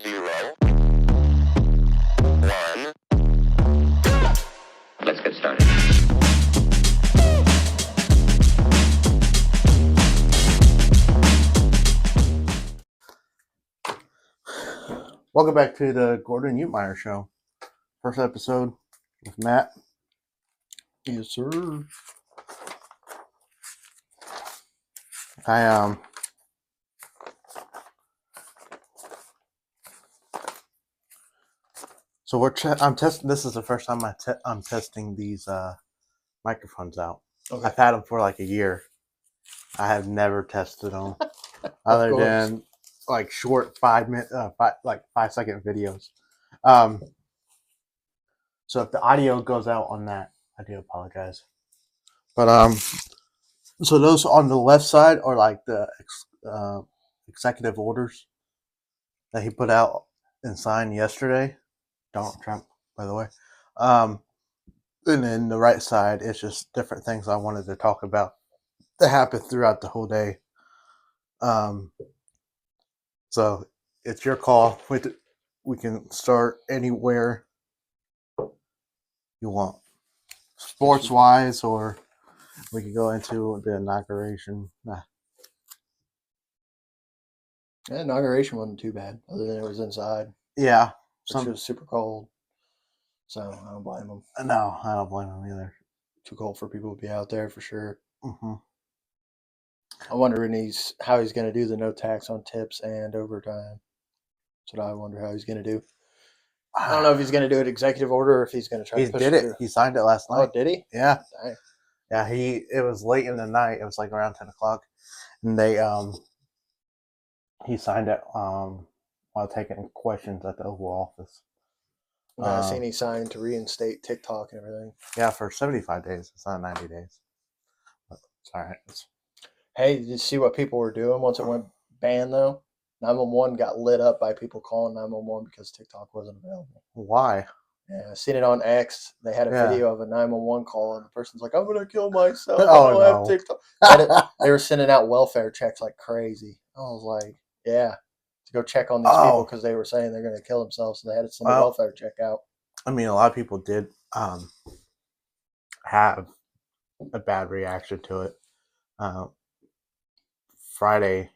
0, 1. Let's get started. Welcome back to the Gordon Yutmeyer Show. First episode with Matt. Yes, sir. I'm testing. This is the first time I'm testing these microphones out. Okay. I've had them for like a year. I have never tested them other than like short 5-second videos. So if the audio goes out on that, I do apologize. But so those on the left side are like the executive orders that he put out and signed yesterday. Donald Trump, by the way. And then the right side is just different things I wanted to talk about that happened throughout the whole day. So it's your call. We can start anywhere you want, sports wise, or we could go into the inauguration. The inauguration wasn't too bad, other than it was inside. Yeah, Which was super cold. So I don't blame them. No, I don't blame them either. Too cold for people to be out there for sure. Mm-hmm. I'm wondering how he's going to do the no tax on tips and overtime. That's what I wonder how he's going to do. I don't know if he's going to do an executive order or if he's going to try to push it through. He signed it last night. Oh, did he? Yeah. Dang. Yeah, it was late in the night. It was like around 10 o'clock. And he signed it while taking questions at the Oval Office. I seen he signed to reinstate TikTok and everything. Yeah, for 75 days. It's not 90 days. But it's all right. Hey, did you see what people were doing once it went banned, though? 911 got lit up by people calling 911 because TikTok wasn't available. Why? Yeah, I seen it on X. They had a video of a 911 call, and the person's like, I'm going to kill myself. Oh, I don't have TikTok. They were sending out welfare checks like crazy. I was like, yeah, to go check on these people because they were saying they're going to kill themselves, so they had to send a welfare check out. I mean, a lot of people did have a bad reaction to it. Friday,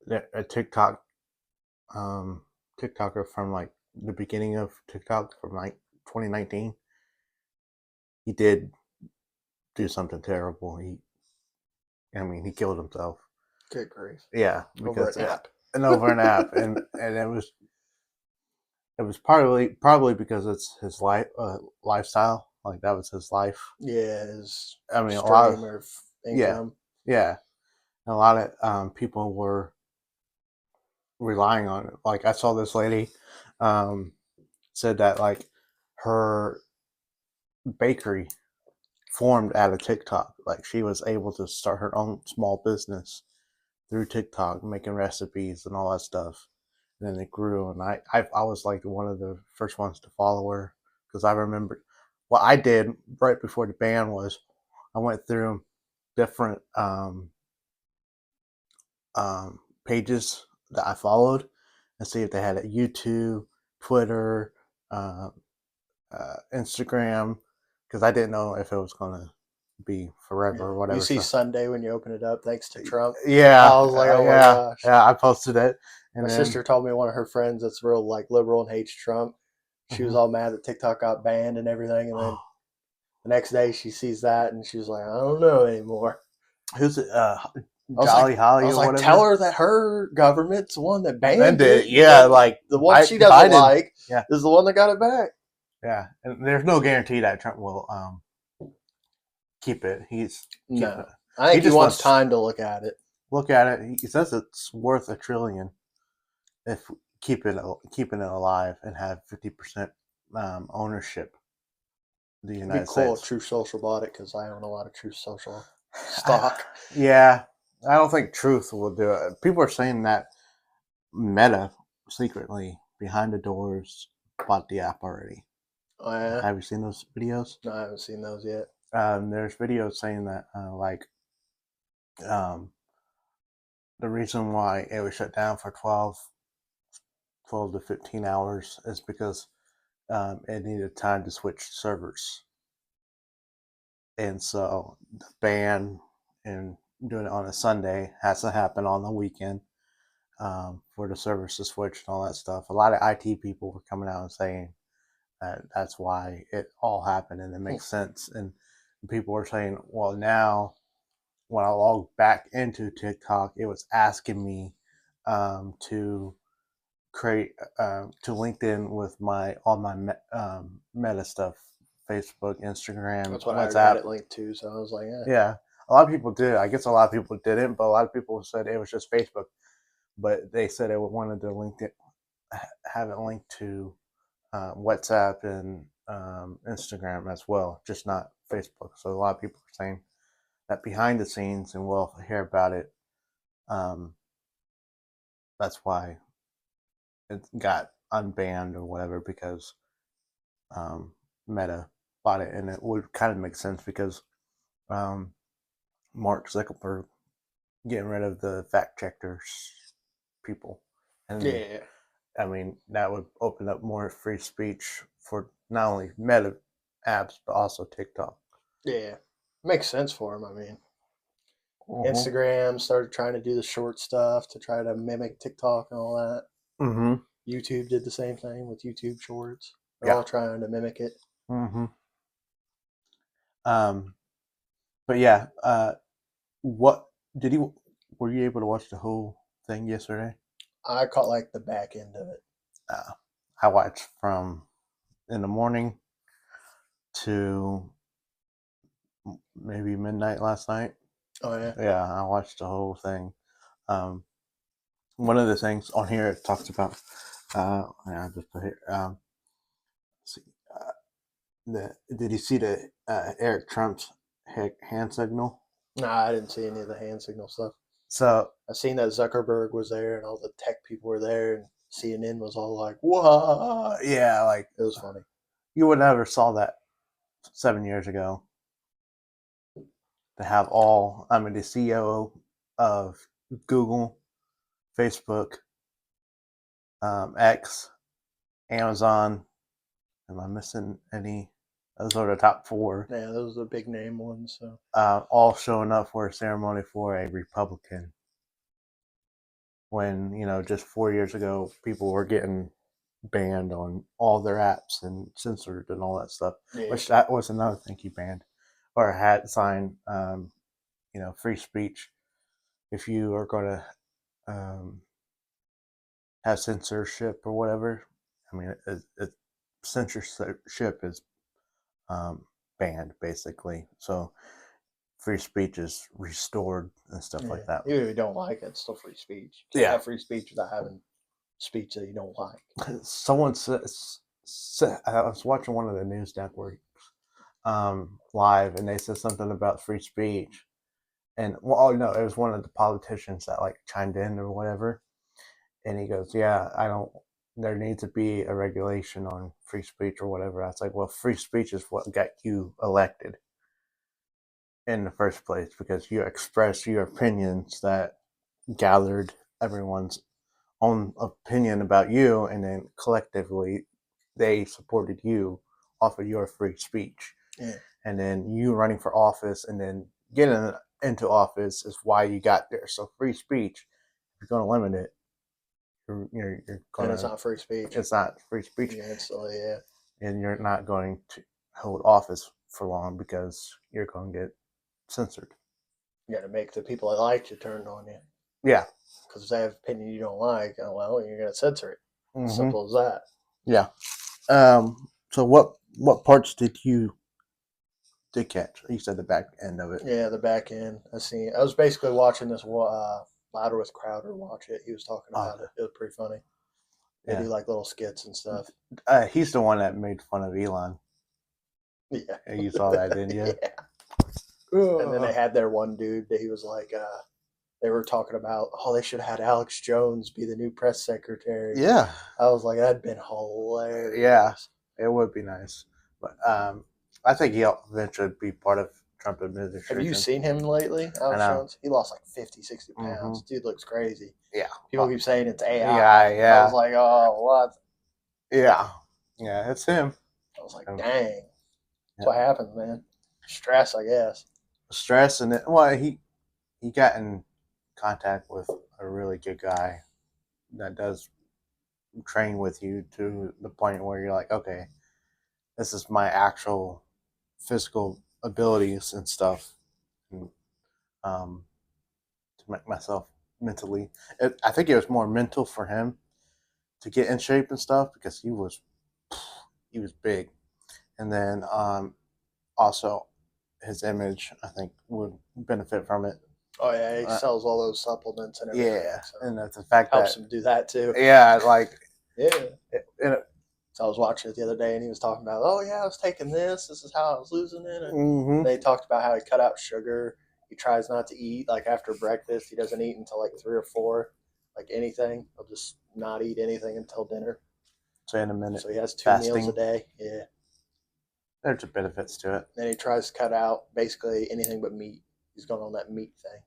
a TikToker from like the beginning of TikTok from like 2019, he did do something terrible. He killed himself. Good grief. Yeah, because over an app. And over an app, and it was probably because it's his lifestyle. Like that was his life. Yeah, his a lot of income. Yeah. A lot of people were relying on it. Like I saw this lady said that like her bakery formed out of TikTok. Like she was able to start her own small business through TikTok, making recipes and all that stuff. And then it grew, and I was like one of the first ones to follow her because I remember what I did right before the ban was I went through different pages that I followed and see if they had a YouTube, Twitter, Instagram, because I didn't know if it was gonna be forever or whatever. You see Sunday when you open it up, thanks to Trump. Yeah, I was like, oh my gosh. Yeah, I posted it. And my sister told me one of her friends that's real like liberal and hates Trump. She was all mad that TikTok got banned and everything, and then the next day she sees that and she was like, I don't know anymore. Who's it? Jolly Holly. I was or like, whatever. Tell her that her government's the one that banned it. Yeah, like the one she doesn't like is the one that got it back. Yeah, and there's no guarantee that Trump will keep it. I think he wants time to look at it. Look at it. He says it's worth $1 trillion if keeping it alive and have 50% ownership. The United States. It'd be cool if Truth Social bought it because I own a lot of Truth Social stock. Yeah, I don't think Truth will do it. People are saying that Meta secretly behind the doors bought the app already. Oh, yeah? Have you seen those videos? No, I haven't seen those yet. There's videos saying that the reason why it was shut down for 12 to 15 hours is because it needed time to switch servers. And so the ban and doing it on a Sunday has to happen on the weekend for the servers to switch and all that stuff. A lot of IT people were coming out and saying that that's why it all happened, and it makes sense. And people were saying, well, now when I logged back into TikTok, it was asking me to create to LinkedIn with all my Meta stuff, Facebook, Instagram, That's what I WhatsApp. had it linked to, so I was like, yeah. A lot of people did. I guess a lot of people didn't, but a lot of people said it was just Facebook. But they said they wanted to have it linked to WhatsApp and Instagram as well, just not Facebook. So a lot of people are saying that behind the scenes, and we'll hear about it. That's why it got unbanned or whatever, because Meta bought it, and it would kind of make sense because Mark Zuckerberg getting rid of the fact checkers people, and yeah. I mean that would open up more free speech for not only Meta apps but also TikTok. Yeah, makes sense for him. I mean, Instagram started trying to do the short stuff to try to mimic TikTok and all that. Mm-hmm. YouTube did the same thing with YouTube Shorts. They're all trying to mimic it. Mm-hmm. But yeah, what did you? Were you able to watch the whole thing yesterday? I caught like the back end of it. I watched from in the morning to maybe midnight last night. Oh yeah. Yeah, I watched the whole thing. One of the things on here it talks about. I just put here. See, did you see the Eric Trump's hand signal? Nah, I didn't see any of the hand signal stuff. So I seen that Zuckerberg was there and all the tech people were there, and CNN was all like, "What?" Yeah, like it was funny. You would never saw that 7 years ago. To have all, I mean, the CEO of Google, Facebook, X, Amazon. Am I missing any? Those are the top four. Yeah, those are the big name ones. So all showing up for a ceremony for a Republican. When just 4 years ago, people were getting banned on all their apps and censored and all that stuff. yeah. Which that was another thing he banned, or had signed. Free speech. If you are going to have censorship or whatever, I mean, censorship is banned basically. So free speech is restored and stuff like that. Even if you don't like it, it's still free speech. You can't have free speech without having speech that you don't like. Someone says, I was watching one of the news networks live, and they said something about free speech. And well, no, it was one of the politicians that like chimed in or whatever. And he goes, yeah, there needs to be a regulation on free speech or whatever. I was like, well, free speech is what got you elected in the first place, because you expressed your opinions that gathered everyone's own opinion about you, and then collectively they supported you off of your free speech. Yeah. And then you running for office and then getting into office is why you got there. So free speech, if you're going to limit it, you're going and it's not free speech. It's not free speech. Yeah, yeah. And you're not going to hold office for long because you're going to get censored. You got to make the people that like you turn on you. Yeah. Because if they have an opinion you don't like, well, you're going to censor it. Mm-hmm. Simple as that. Yeah. So what parts did you catch? You said the back end of it. Yeah, the back end. I was basically watching this Louder with Crowder watch it. He was talking about it. It was pretty funny. They do like little skits and stuff. He's the one that made fun of Elon. Yeah. You saw that, didn't you? Yeah. And then they had their one dude that he was like, they were talking about, they should have had Alex Jones be the new press secretary. Yeah. I was like, that'd been hilarious. Yeah, it would be nice. But I think he'll eventually be part of Trump administration. Have you seen him lately? I know. He lost like 50, 60 pounds. Dude looks crazy. Yeah. People keep saying it's AI. Yeah. I was like, oh, what? Yeah. Yeah, it's him. I was like, dang. That's what happens, man. Stress, I guess. Stress, and he got in contact with a really good guy that does train with you to the point where you're like, okay, this is my actual physical abilities and stuff, and, to make myself mentally. I think it was more mental for him to get in shape and stuff because he was big, and then also his image, I think, would benefit from it. Oh yeah, he sells all those supplements and everything. Yeah, so and that's the fact helps him do that too. Yeah, like so I was watching it the other day, and he was talking about, oh yeah, I was taking this. This is how I was losing it. And they talked about how he cut out sugar. He tries not to eat like after breakfast. He doesn't eat until like 3 or 4, like anything. He'll just not eat anything until dinner. So in a minute. So he has 2 meals a day. Yeah. There's benefits to it. Then he tries to cut out basically anything but meat. He's going on that meat thing.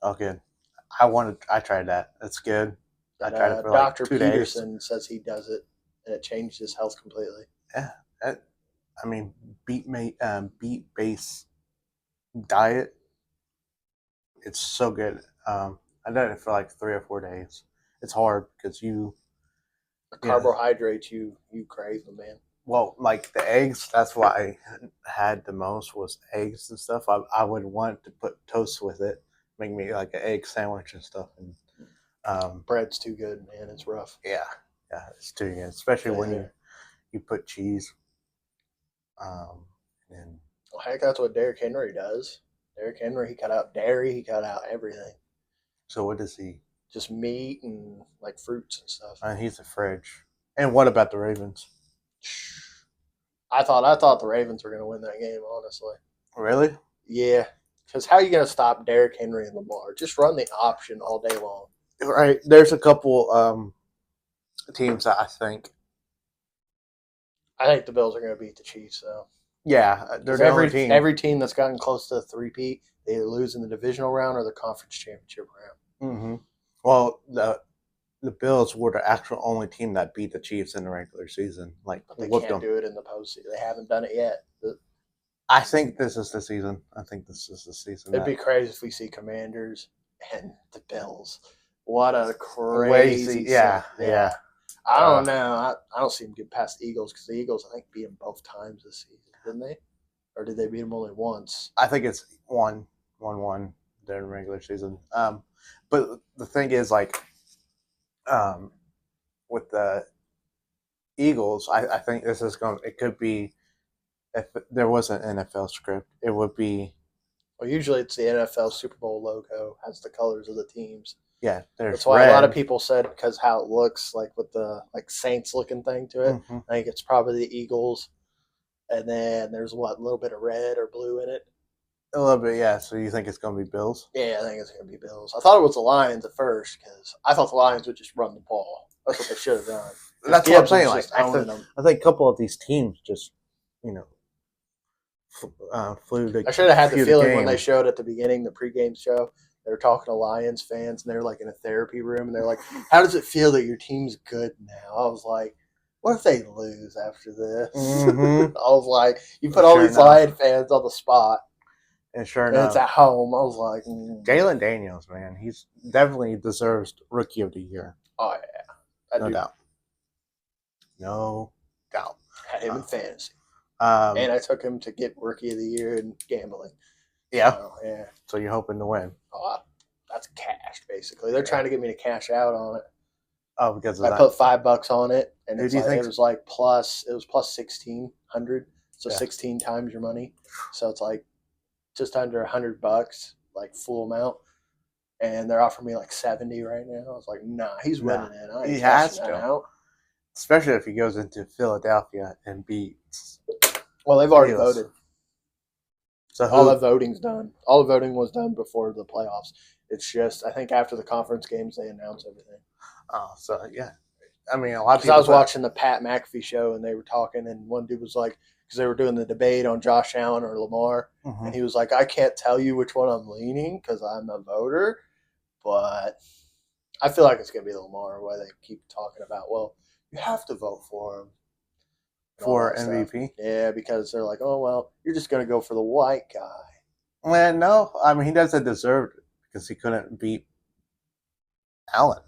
Oh, good. I tried that. It's good. I tried it for like Dr. 2 days. Peterson says he does it, and it changed his health completely. Yeah. I mean, beet-based diet, it's so good. I did it for like 3 or 4 days. It's hard because the carbohydrates you crave them, man. Well, like the eggs, that's what I had the most was eggs and stuff. I would want to put toast with it, make me like an egg sandwich and stuff. And bread's too good, man. It's rough. Yeah, it's too good, especially when you put cheese. And heck, that's what Derrick Henry does. Derrick Henry, he cut out dairy, he cut out everything. So what does he? Just meat and like fruits and stuff. And he's a fridge. And what about the Ravens? I thought the Ravens were going to win that game, honestly. Really? Yeah. Because how are you going to stop Derrick Henry and Lamar? Just run the option all day long. Right. There's a couple teams that I think the Bills are going to beat the Chiefs, though. Yeah. They're every team. Every team that's gotten close to a three-peat, they either lose in the divisional round or the conference championship round. Mm-hmm. Well, the Bills were the actual only team that beat the Chiefs in the regular season. Like, but they can't do it in the postseason. They haven't done it yet. I think this is the season. It'd be crazy if we see Commanders and the Bills. What a crazy yeah. I don't know. I don't see them get past the Eagles because the Eagles, I think, beat them both times this season, didn't they? Or did they beat them only once? I think it's 1-1 during regular season. But the thing is, like, with the Eagles, I think this is it could be, if there was an NFL script, it would be. Well, usually it's the NFL Super Bowl logo, has the colors of the teams. Yeah, that's why a lot of people said because how it looks like with the Saints looking thing to it. Mm-hmm. I think it's probably the Eagles, and then there's a little bit of red or blue in it. A little bit, yeah. So you think it's going to be Bills? Yeah, I think it's going to be Bills. I thought it was the Lions at first because I thought the Lions would just run the ball. That's what they should have done. That's what I'm saying. Like, I think a couple of these teams just, flew the. I should have had the feeling when they showed at the beginning, the pregame show, they were talking to Lions fans, and they're like in a therapy room, and they're like, "How does it feel that your team's good now?" I was like, "What if they lose after this?" Mm-hmm. I was like, "You put all these Lion fans on the spot." And sure enough, it's at home. I was like, Jalen Daniels, man, he's definitely deserves Rookie of the Year. Oh yeah, no doubt. No doubt. Had him in fantasy, and I took him to get Rookie of the Year in gambling. Yeah, yeah. So you're hoping to win? Oh, that's cash basically. They're trying to get me to cash out on it. Oh, because I put $5 on it, and it was like plus 1,600, so 16 times your money. So it's like just under $100, like full amount, and they're offering me like 70 right now. I was like, nah, he's winning it. He has to, out. Especially if he goes into Philadelphia and beats. Well, they've already voted. So all the voting's done. All the voting was done before the playoffs. It's just, I think after the conference games, they announce everything. Oh, so yeah. I mean, a lot of people. I was watching the Pat McAfee show, and they were talking, and one dude was like, because they were doing the debate on Josh Allen or Lamar, and he was like, I can't tell you which one I'm leaning because I'm a voter, but I feel like it's going to be the Lamar where they keep talking about, well, you have to vote for him. For MVP? Yeah, because they're like, oh, well, you're just going to go for the white guy. Well, no. I mean, he doesn't deserve it because he couldn't beat Allen.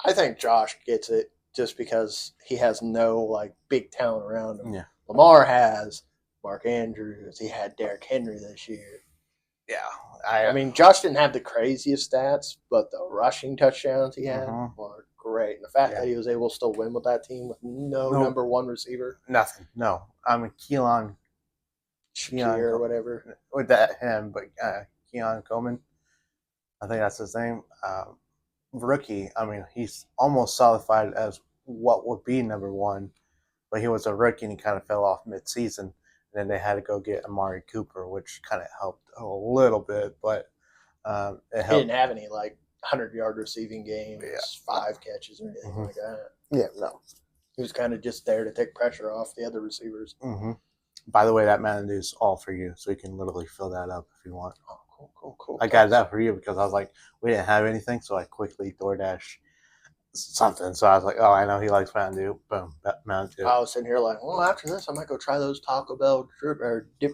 I think Josh gets it just because he has no, like, big talent around him. Yeah. Lamar has Mark Andrews. He had Derrick Henry this year. Yeah. I mean, Josh didn't have the craziest stats, but the rushing touchdowns he had were great. And the fact that he was able to still win with that team with no number one receiver. Nothing. No. I mean, Keelan or whatever. With that him, but Keon Coleman. I think that's his name. Rookie. I mean, he's almost solidified as what would be number one, but he was a rookie and he kind of fell off mid-season. And then they had to go get Amari Cooper, which kind of helped a little bit, but it helped. He didn't have any like 100-yard receiving games, 5 catches or anything like that. Yeah, no. He was kind of just there to take pressure off the other receivers. By the way, that Mountain Dew is all for you, so you can literally fill that up if you want. Oh, cool. I got that for you because I was like, we didn't have anything, so I quickly DoorDash something. So I was like, oh, I know he likes Mountain Dew. Boom, Mountain Dew. I was sitting here like, well, after this, I might go try those Taco Bell dip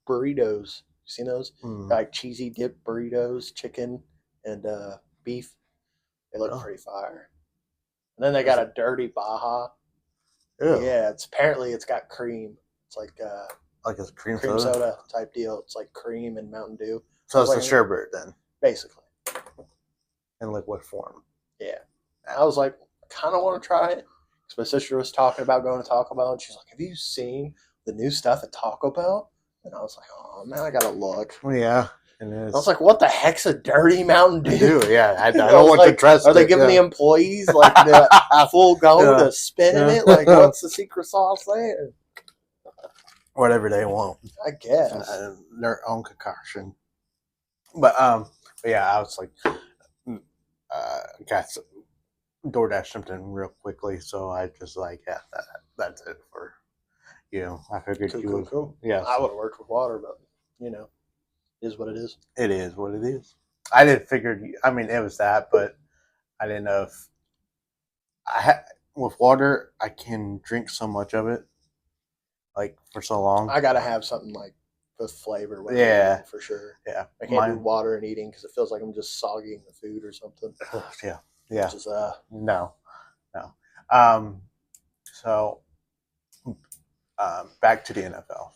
burritos. You seen those? Like cheesy dip burritos, chicken and beef. They look pretty fire. And then they got a dirty Baja. Ew. Yeah, it's got cream. It's like a cream soda type deal. It's like cream and Mountain Dew. So it's like a sherbet then, basically, in liquid form. Yeah. I was like, I kind of want to try it. Because my sister was talking about going to Taco Bell, and she's like, have you seen the new stuff at Taco Bell? And I was like, oh, man, I got to look. Yeah, it is. I was like, what the heck's a dirty Mountain Dew? Yeah, I don't want to trust it. Are they giving the employees like the full go to spin in it? Like, what's the secret sauce there? Whatever they want. I guess. Their own concoction. But yeah, I was like, got some DoorDash something real quickly, so I just like, yeah, that's it for you. I figured you would. Cool. Yeah, I would have worked with water, but it is what it is. It is what it is. I didn't figure. I mean, it was that, but I didn't know if with water I can drink so much of it, like for so long. I gotta have something like with flavor. Yeah, for sure. Yeah, I can't do water and eating because it feels like I'm just soggying the food or something. Yeah. Which is, no. So back to the NFL.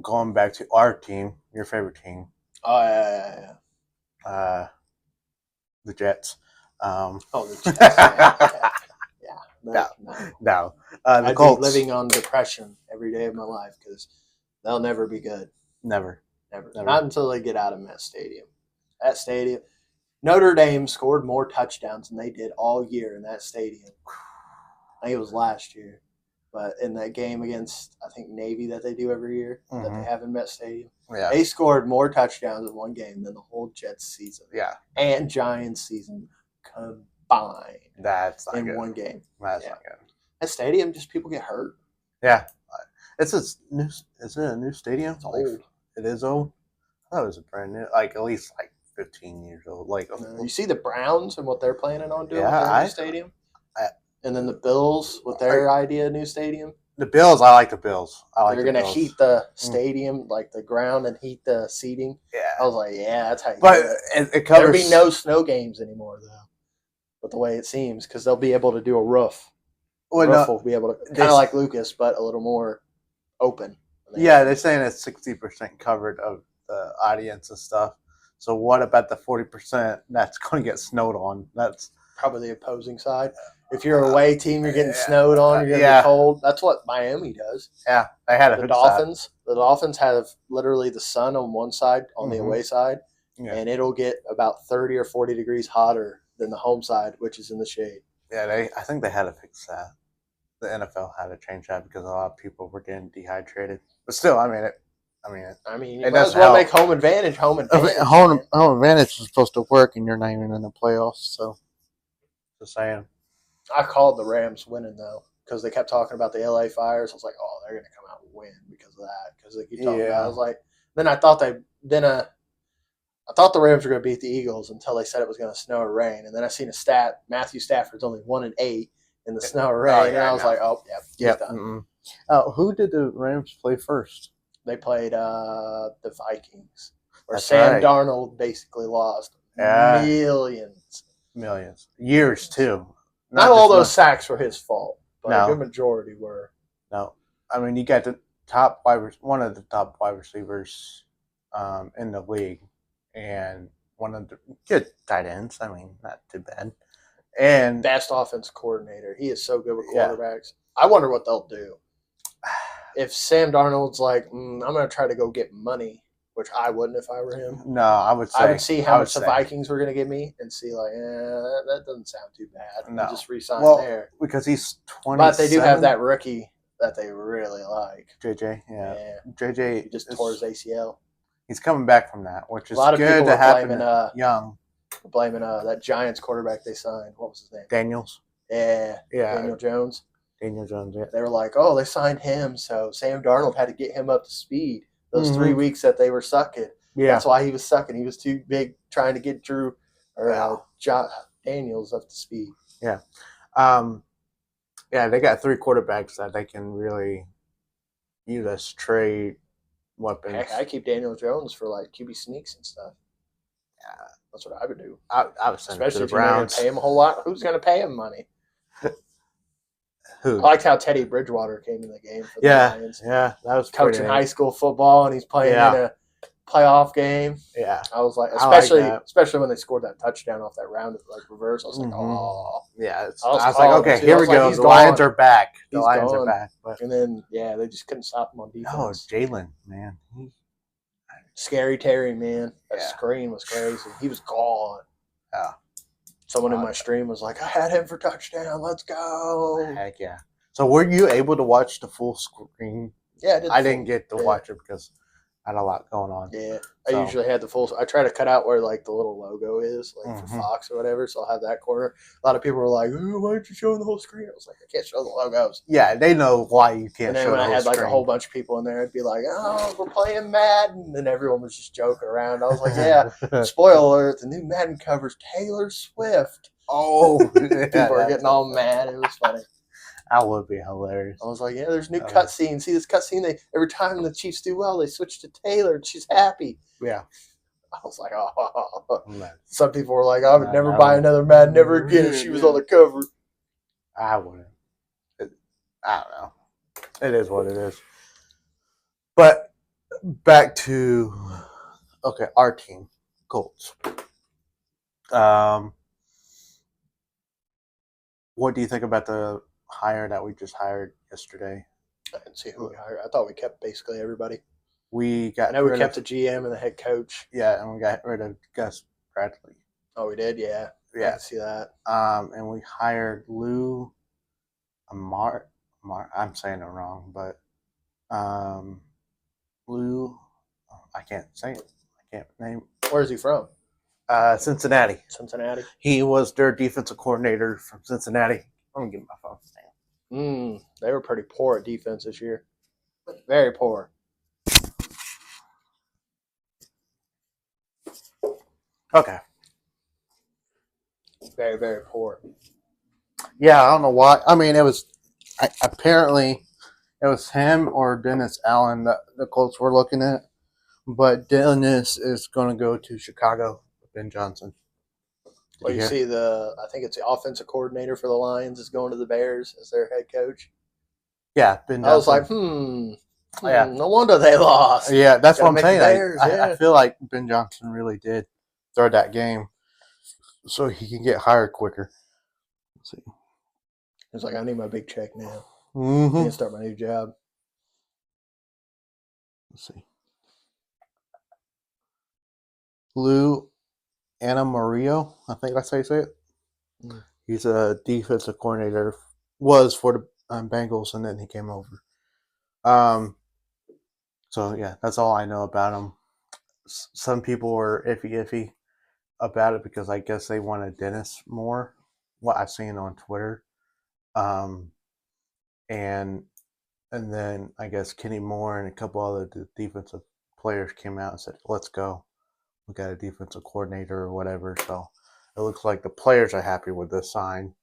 Going back to our team, your favorite team. Oh yeah. The Jets. The Jets. No. I'd be living on depression every day of my life because they'll never be good. Never. Not until they get out of Met Stadium. That stadium. Notre Dame scored more touchdowns than they did all year in that stadium. I think it was last year. But in that game against, I think, Navy that they do every year, that they have in Met Stadium, they scored more touchdowns in one game than the whole Jets season. Yeah. And Giants season combined. That's not in good. one game. That's not good. That stadium, just people get hurt. Yeah. Is it a new stadium? It's old. It is old? I thought it was a brand new, like at least like 15 years old. Like you see the Browns and what they're planning on doing with their new stadium? And then the Bills with their idea of new stadium. The Bills, I like the Bills. They're going to heat the stadium, like the ground, and heat the seating. Yeah. I was like, yeah, that's how you do it. It covers... There'll be no snow games anymore, though, with the way it seems, because they'll be able to do a roof. Roof will be able to, kind of like Lucas, but a little more open. Yeah, they're saying it's 60% covered of the audience and stuff. So what about the 40% that's going to get snowed on? That's probably the opposing side. If you're a away team, you're getting snowed on, you're going to get cold. That's what Miami does. Yeah, they had the Dolphins. The Dolphins have literally the sun on one side, on the away side, and it'll get about 30 or 40 degrees hotter than the home side, which is in the shade. Yeah, I think they had to fix that. The NFL had to change that because a lot of people were getting dehydrated. But still, I mean, you might as well make home advantage. Home advantage is supposed to work, and you're not even in the playoffs. So, just saying. I called the Rams winning though. because they kept talking about the LA Fires. I was like, oh, they're going to come out and win because of that. Because they keep talking about it. I was like, then I thought I thought the Rams were going to beat the Eagles until they said it was going to snow or rain. And then I seen a stat, Matthew Stafford's only 1-8 in the snow or rain. And I was like, oh, yeah, he's done. Who did the Rams play first? They played the Vikings, where Sam Darnold basically lost millions. Years, too. Not all those sacks were his fault, but a good majority were. No. I mean, you got one of the top wide receivers in the league, and one of the good tight ends. I mean, not too bad. And best offense coordinator. He is so good with quarterbacks. I wonder what they'll do. If Sam Darnold's like, I'm going to try to go get money, which I wouldn't if I were him. No, I would see how much the Vikings were going to give me and see like, that doesn't sound too bad. No. Just re-sign there. Because he's 27. But they do have that rookie that they really like. JJ, yeah. JJ he just tore his ACL. He's coming back from that, which is a lot of good people to happen young. Blaming that Giants quarterback they signed. What was his name? Daniels. Yeah. Daniel Jones. Daniel Jones, yeah. They were like, oh, they signed him, so Sam Darnold had to get him up to speed. Those 3 weeks that they were sucking. Yeah. That's why he was sucking. He was too big trying to get Drew or Daniels up to speed. Yeah. They got 3 quarterbacks that they can really use as trade weapons. Heck, I keep Daniel Jones for like QB sneaks and stuff. Yeah. That's what I would do. I would send especially him to the if you're not going to pay him a whole lot. Who's going to pay him money? Who? I liked how Teddy Bridgewater came in the game for the Lions. Yeah, that was coaching high school football, and he's playing in a playoff game. Yeah, I was like, especially when they scored that touchdown off that round of like reverse. I was like, oh, yeah. I was like, okay, here we go. The Lions are back. The Lions are back. And then they just couldn't stop him on defense. No, Jalen, man. Scary Terry, man. That screen was crazy. He was gone. Yeah. Someone in my stream was like, I had him for touchdown. Let's go. Heck yeah. So were you able to watch the full screen? Yeah, I didn't get to watch it because I had a lot going on. Yeah. I usually had the full. I try to cut out where like the little logo is, like for Fox or whatever. So I'll have that corner. A lot of people were like, why aren't you showing the whole screen? I was like, I can't show the logos. Yeah, they know why you can't show the whole screen. And then when I had like a whole bunch of people in there, I'd be like, oh, we're playing Madden. And everyone was just joking around. I was like, yeah, spoiler alert, the new Madden covers Taylor Swift. Oh, people are getting all mad. It was funny. That would be hilarious. I was like, yeah, there's new cutscenes. See this cutscene? Every time the Chiefs do well, they switch to Taylor, and she's happy. Yeah. I was like, oh. Some people were like, I would never buy another Madden never again if she was on the cover. I wouldn't. I don't know. It is what it is. But back to our team, Colts. What do you think about the hire that we just hired yesterday? I didn't see who we hired. I thought we kept basically everybody. We kept the GM and the head coach. Yeah, and we got rid of Gus Bradley. Oh, we did? Yeah. I can see that. And we hired Lou Amar. I'm saying it wrong, but Lou, I can't say it. I can't name. Where is he from? Cincinnati. Cincinnati. He was their defensive coordinator from Cincinnati. I'm gonna give him my phone. They were pretty poor at defense this year. Very poor. Okay. Very, very poor. Yeah, I don't know why. I mean, it was apparently it was him or Dennis Allen that the Colts were looking at, but Dennis is going to go to Chicago with Ben Johnson. Well, you see I think it's the offensive coordinator for the Lions is going to the Bears as their head coach. Yeah, Ben Johnson. I was like, no wonder they lost. Yeah, that's what I'm saying. I feel like Ben Johnson really did throw that game so he can get hired quicker. Let's see. He's like, I need my big check now. Mm-hmm. I need to start my new job. Let's see. Lou Anamario, I think that's how you say it. He's a defensive coordinator, was for the Bengals, and then he came over. So, yeah, that's all I know about him. Some people were iffy about it because I guess they wanted Dennis more, what I've seen on Twitter. and then I guess Kenny Moore and a couple other defensive players came out and said, "Let's go. We got a defensive coordinator or whatever." So it looks like the players are happy with this sign.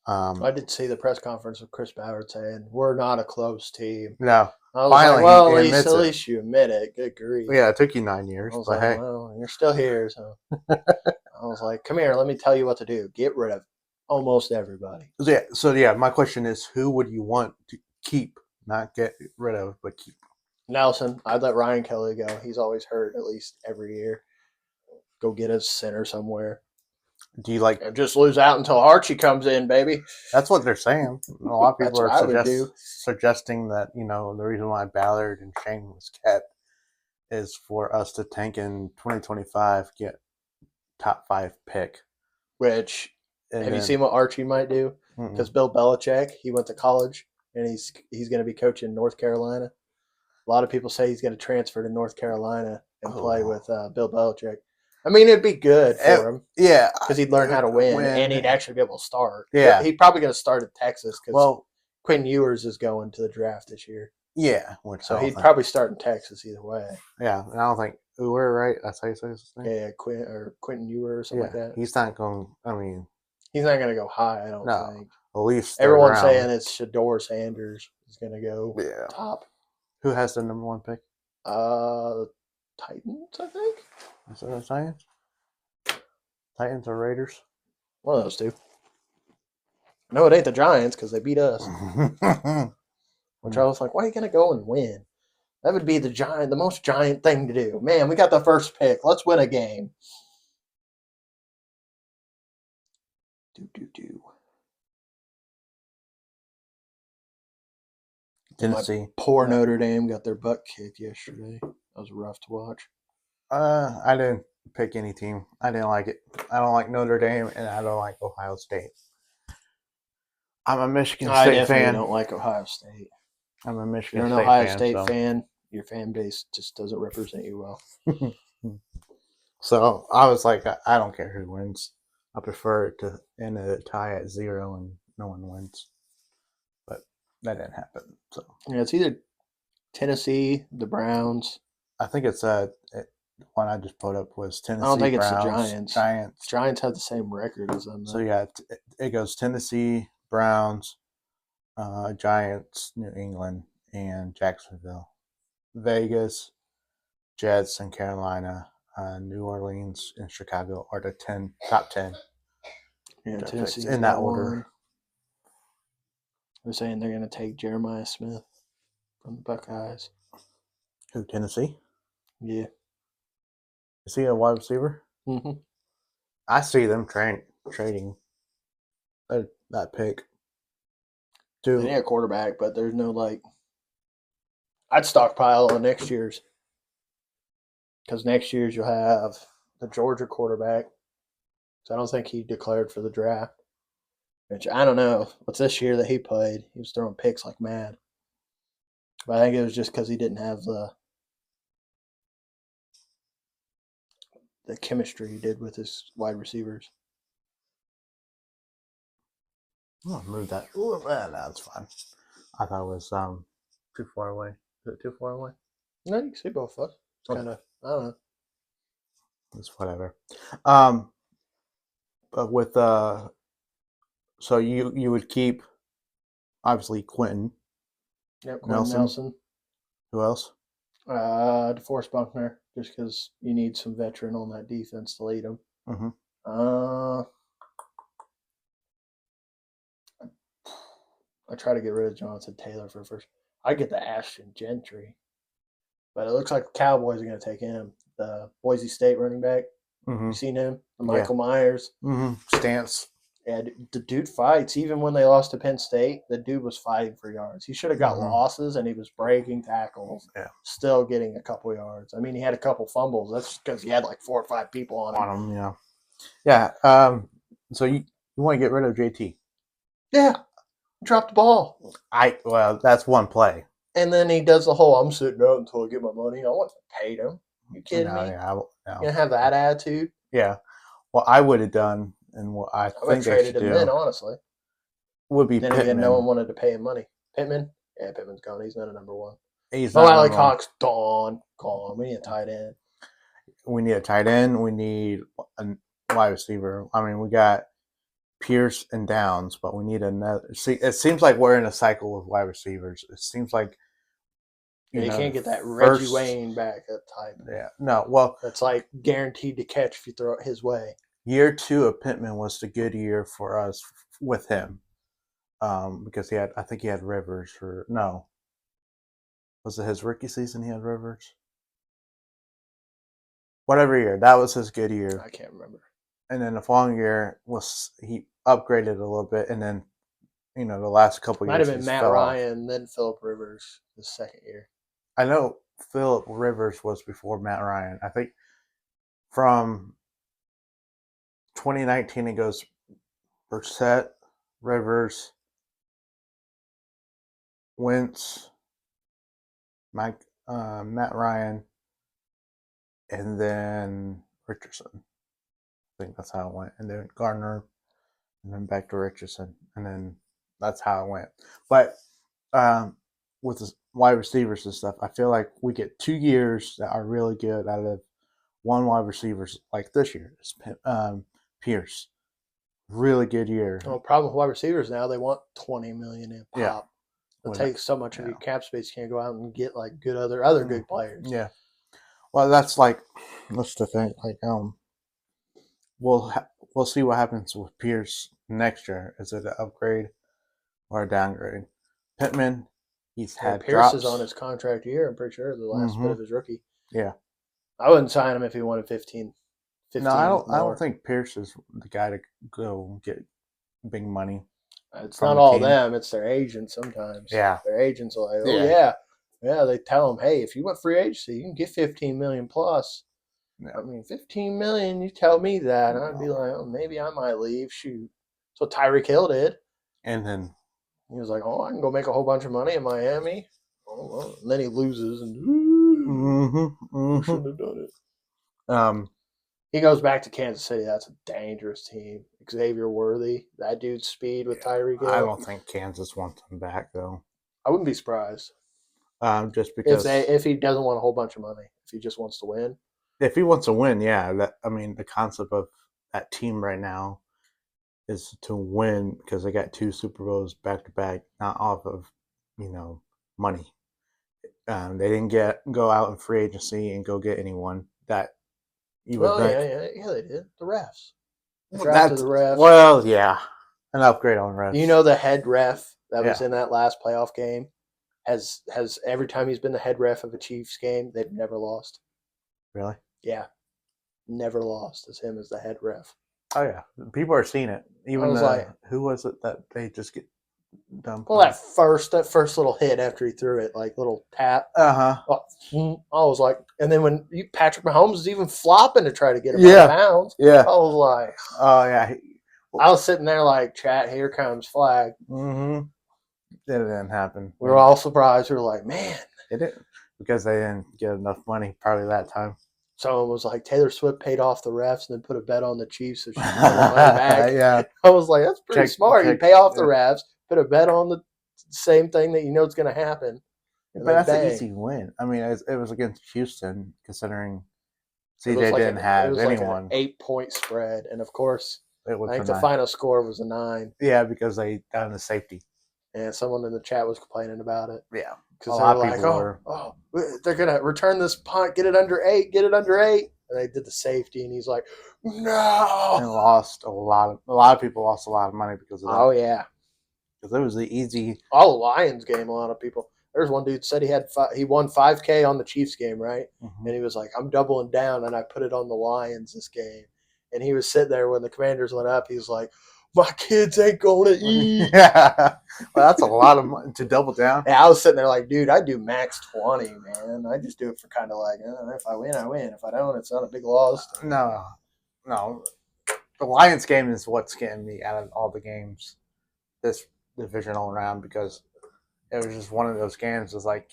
I did see the press conference with Chris Ballard saying we're not a close team. No, I was finally, like, well, he at admits it. least you admit it. Good grief. Yeah, it took you 9 years, I was but like, hey, well, you're still here, so I was like, come here, let me tell you what to do. Get rid of almost everybody. So my question is, who would you want to keep, not get rid of, but keep? Nelson, I'd let Ryan Kelly go. He's always hurt at least every year. Go get a center somewhere. Do you like? And just lose out until Archie comes in, baby. That's what they're saying. A lot of people That's what I would do. suggesting that the reason why Ballard and Shane was kept is for us to tank in 2025, get top 5 pick. Which have you seen what Archie might do? Because Bill Belichick, he went to college and he's going to be coaching North Carolina. A lot of people say he's going to transfer to North Carolina and play with Bill Belichick. I mean, it'd be good for him. Yeah. Because he'd learn how to win and he'd actually be able to start. Yeah. He's probably going to start at Texas because Quinn Ewers is going to the draft this year. Yeah. So he'd probably start in Texas either way. Yeah. And I don't think Ewer, right? That's how you say his name? Yeah, Quentin Ewer or something like that. He's not going, he's not going to go high, I don't think. At least everyone's saying it's Shador Sanders is going to go top. Who has the number 1 pick? Titans, I think. Is that Titans? Titans or Raiders? One of those two. No, it ain't the Giants because they beat us. Which I was like, why are you going to go and win? That would be the most giant thing to do. Man, we got the first pick. Let's win a game. Tennessee. Poor Notre Dame got their butt kicked yesterday. That was rough to watch. I didn't pick any team. I didn't like it. I don't like Notre Dame, and I don't like Ohio State. I'm a Michigan State fan. I don't like Ohio State. I'm a Michigan State fan. You're an Ohio State fan. Your fan base just doesn't represent you well. So I was like, I don't care who wins. I prefer it to end a tie at 0 and no one wins. But that didn't happen. So yeah, it's either Tennessee, the Browns. I think it's one I just put up was Tennessee. I don't think Browns, it's the Giants. Giants have the same record as them. So yeah, it goes Tennessee, Browns, Giants, New England, and Jacksonville, Vegas, Jets, and Carolina, New Orleans, and Chicago are the top 10. Yeah, Tennessee's in that order. They're saying they're going to take Jeremiah Smith from the Buckeyes. Who, Tennessee? Yeah. Is he a wide receiver? Mm-hmm. I see them trading that pick. They need a quarterback, but there's no I'd stockpile on next year's. Because next year's you'll have the Georgia quarterback. So I don't think he declared for the draft. Which I don't know. What's this year that he played? He was throwing picks like mad. But I think it was just because he didn't have the chemistry he did with his wide receivers. I'll move that. Ooh, that's fine. I thought it was too far away. Is it too far away? No, you can see both of us. It's kind of, I don't know. It's whatever. But with so you would keep obviously Quentin. Yep, Nelson. Who else? DeForest Buckner, just because you need some veteran on that defense to lead them. Mm-hmm. I try to get rid of Jonathan Taylor for first. I get the Ashton Gentry, but it looks like the Cowboys are going to take him. The Boise State running back. Mm-hmm. You seen him? The Michael Myers. Mm-hmm. Stance. Yeah, the dude fights. Even when they lost to Penn State, the dude was fighting for yards. He should have got losses, and he was breaking tackles. Yeah. Still getting a couple yards. I mean, he had a couple fumbles. That's because he had 4 or 5 people on him. Yeah. Yeah. So you want to get rid of JT? Yeah. Dropped the ball. Well, that's one play. And then he does the whole, I'm sitting out until I get my money. I want to pay him. You kidding me? Yeah, You gonna have that attitude? Yeah. What I would have done, and what I think would have traded him then, honestly. Would be then again, no one wanted to pay him money. Pittman? Yeah, Pittman's gone. He's not a number one. He's No, not Alec number one. Hawk's gone. We need a tight end. We need a tight end. We need a wide receiver. I mean, we got Pierce and Downs, but we need another. See, it seems like we're in a cycle of wide receivers. It seems like you can't get that Reggie Wayne back at type. Yeah, no. Well, that's like guaranteed to catch if you throw it his way. Year 2 of Pittman was the good year for us with him, because I think he had Rivers for no. Was it his rookie season? He had Rivers. Whatever year, that was his good year. I can't remember. And then the following year he upgraded a little bit, and then the last couple might years have been Matt Ryan, then Phillip Rivers the second year. I know Phillip Rivers was before Matt Ryan. I think from 2019 it goes Brissett, Rivers, Wentz, Matt Ryan, and then Richardson. I think that's how it went. And then Gardner, and then back to Richardson, and then that's how it went. But with the wide receivers and stuff, I feel like we get 2 years that are really good out of one wide receivers. Like this year, it's Pierce, really good year. Well, problem with wide receivers now, they want $20 million in pop. It takes so much of your cap space. You can't go out and get like good other good players. Yeah. Well, that's the thing. Like we'll see what happens with Pierce next year. Is it an upgrade or a downgrade? Pittman, he's had Pierce drops. is on his contract year. I'm pretty sure the last bit of his rookie. Yeah. I wouldn't sign him if he wanted 15. No, I don't think Pierce is the guy to go get big money. It's not all them; it's their agents. Sometimes, their agents are like, "Oh yeah." They tell them, "Hey, if you want free agency, you can get 15 million plus." Yeah. I mean, 15 million. You tell me that, and I'd be like, "Oh, maybe I might leave." Shoot, so Tyreek Hill did, and then he was like, "Oh, I can go make a whole bunch of money in Miami." Oh, well. And then he loses, and shouldn't have done it. He goes back to Kansas City. That's a dangerous team. Xavier Worthy, that dude's speed with Tyreek Hill. I don't think Kansas wants him back, though. I wouldn't be surprised. Just because if he doesn't want a whole bunch of money, if he just wants to win. If he wants to win, yeah. The concept of that team right now is to win because they got 2 Super Bowls back to back, not off of money. They didn't go out in free agency and go get anyone that. Yeah, they did. The refs. The refs. Well, yeah, an upgrade on refs. You know the head ref that was in that last playoff game has every time he's been the head ref of a Chiefs game, they've never lost. Really? Yeah, never lost. It's him as the head ref. Oh yeah, people are seeing it. Even who was it that they just get done? Well, that first little hit after he threw it, like little tap. I was like, and then when Patrick Mahomes is even flopping to try to get him out of bounds. Yeah, I was like, oh yeah. I was sitting there like, chat, here comes flag. Mm-hmm. It didn't happen. We were all surprised. We were like, man, it didn't, because they didn't get enough money probably that time. Someone was like, Taylor Swift paid off the refs and then put a bet on the Chiefs so she could get the money back. Yeah, I was like, that's pretty smart. You pay off the refs, put a bet on the same thing that you know is going to happen. But that's an easy win. I mean, it was against Houston, considering CJ didn't have anyone. Like an 8-point spread, and of course, I think the final score was a 9. Yeah, because they got the safety. And someone in the chat was complaining about it. Yeah, because they were like, they're gonna return this punt, get it under 8, and they did the safety, and he's like, no, and lost a lot of people lost a lot of money because of that. Oh yeah, because it was the easy. All the Lions game, a lot of people. There's one dude said he won $5K on the Chiefs game, right? Mm-hmm. And he was like, I'm doubling down, and I put it on the Lions this game. And he was sitting there when the Commanders went up. He was like, my kids ain't going to eat. Yeah. Well, that's a lot of money to double down. Yeah, I was sitting there like, dude, I do max 20, man. I just do it for kind of like, if I win, I win. If I don't, it's not a big loss. No. The Lions game is what's getting me out of all the games this divisional round, because it was just one of those games. It's like,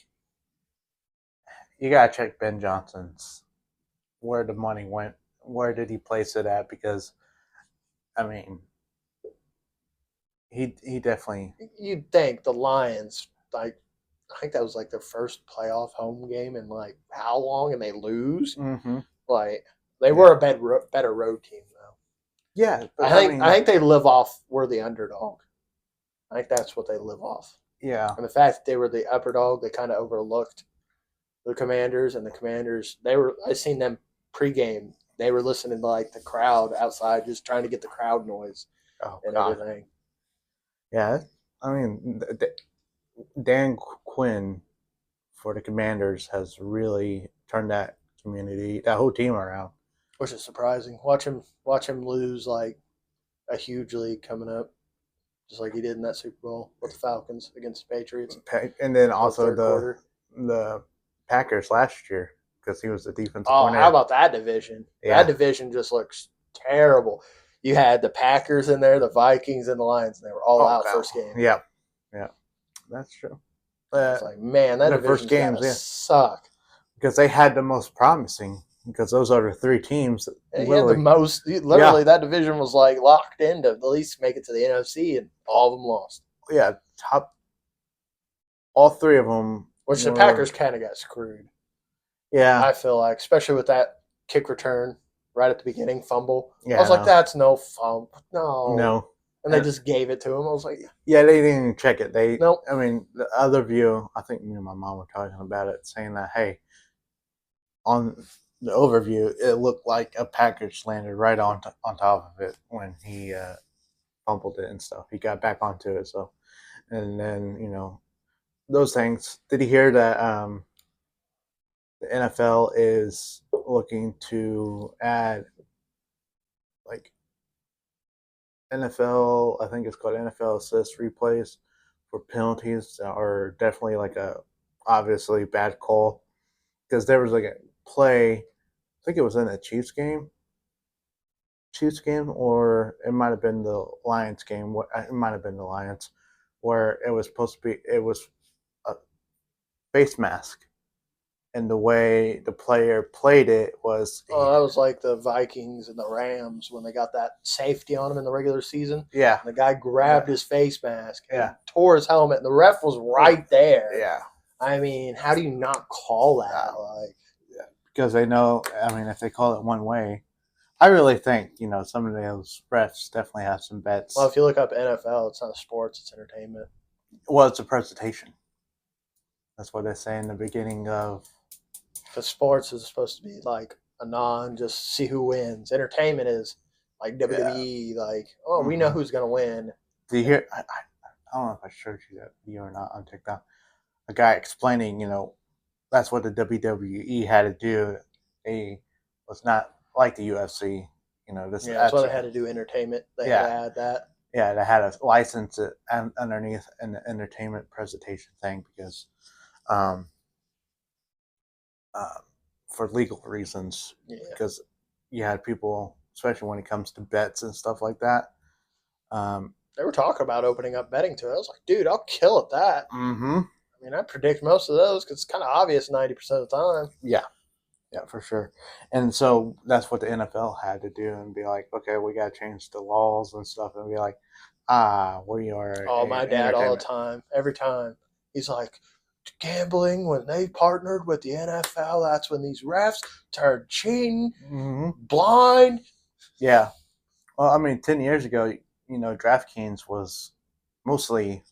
you got to check Ben Johnson's, where the money went. Where did he place it at? Because, I mean, he definitely. You'd think the Lions like I think that was like their first playoff home game in like how long, and they lose. Mm-hmm. Like they were a better road team though. Yeah, I think they live off we're the underdog. I think that's what they live off. Yeah, And the fact that they were the upper dog, they kind of overlooked the Commanders, and the Commanders. I seen them pregame. They were listening to like the crowd outside, just trying to get the crowd noise and everything. Yeah, I mean, Dan Quinn for the Commanders has really turned that whole team around. Which is surprising. Watch him lose like a huge lead coming up, just like he did in that Super Bowl with the Falcons against the Patriots. And then also the Packers last year, because he was the defensive coordinator. How about that division? Yeah. That division just looks terrible. You had the Packers in there, the Vikings, and the Lions, and they were all out first game. Yeah, that's true. It's like, man, that division's gotta suck. Because they had the most promising. Because those are the three teams. He had the most. Literally, that division was like locked in to at least make it to the NFC, and all of them lost. Yeah, all three of them. Which the Packers kind of got screwed. Yeah, I feel like, especially with that kick return right at the beginning, fumble. Yeah, I was like, that's no fumble. No. And they just gave it to him. I was like, yeah, they didn't even check it. Nope. I mean, the other view, I think me and my mom were talking about it, saying that, hey, on the overview, it looked like a package landed right on top of it when he fumbled it and stuff. He got back onto it. So, and then, those things. Did you hear that the NFL is looking to add like NFL, I think it's called NFL assist replays for penalties that are definitely like a obviously bad call, because there was like a play, I think it was in the Chiefs game, or it might have been the Lions game. It might have been the Lions, where it was a face mask, and the way the player played it was. Oh, that was like the Vikings and the Rams when they got that safety on him in the regular season. Yeah. And the guy grabbed his face mask and tore his helmet, and the ref was right there. Yeah. I mean, how do you not call that? Because they know, I mean, if they call it one way, I really think, some of those refs definitely have some bets. Well, if you look up NFL, it's not sports, it's entertainment. Well, it's a presentation. That's what they say in the beginning of. Because sports is supposed to be like just see who wins. Entertainment is like WWE, we know who's going to win. Do you hear? I don't know if I showed you that video or not on TikTok. A guy explaining, that's what the WWE had to do. They was not like the UFC. That's why they had to do entertainment. They had to add that. Yeah, they had to license it underneath an entertainment presentation thing because, for legal reasons. Yeah. Because you had people, especially when it comes to bets and stuff like that. They were talking about opening up betting to it. I was like, dude, I'll kill at that. Mm-hmm. I mean, I predict most of those because it's kind of obvious 90% of the time. Yeah. Yeah, for sure. And so that's what the NFL had to do and be like, okay, we got to change the laws and stuff and be like, we are. Oh, my dad all the time. Every time. He's like, gambling, when they partnered with the NFL, that's when these refs turned cheating, blind. Yeah. Well, I mean, 10 years ago, DraftKings was mostly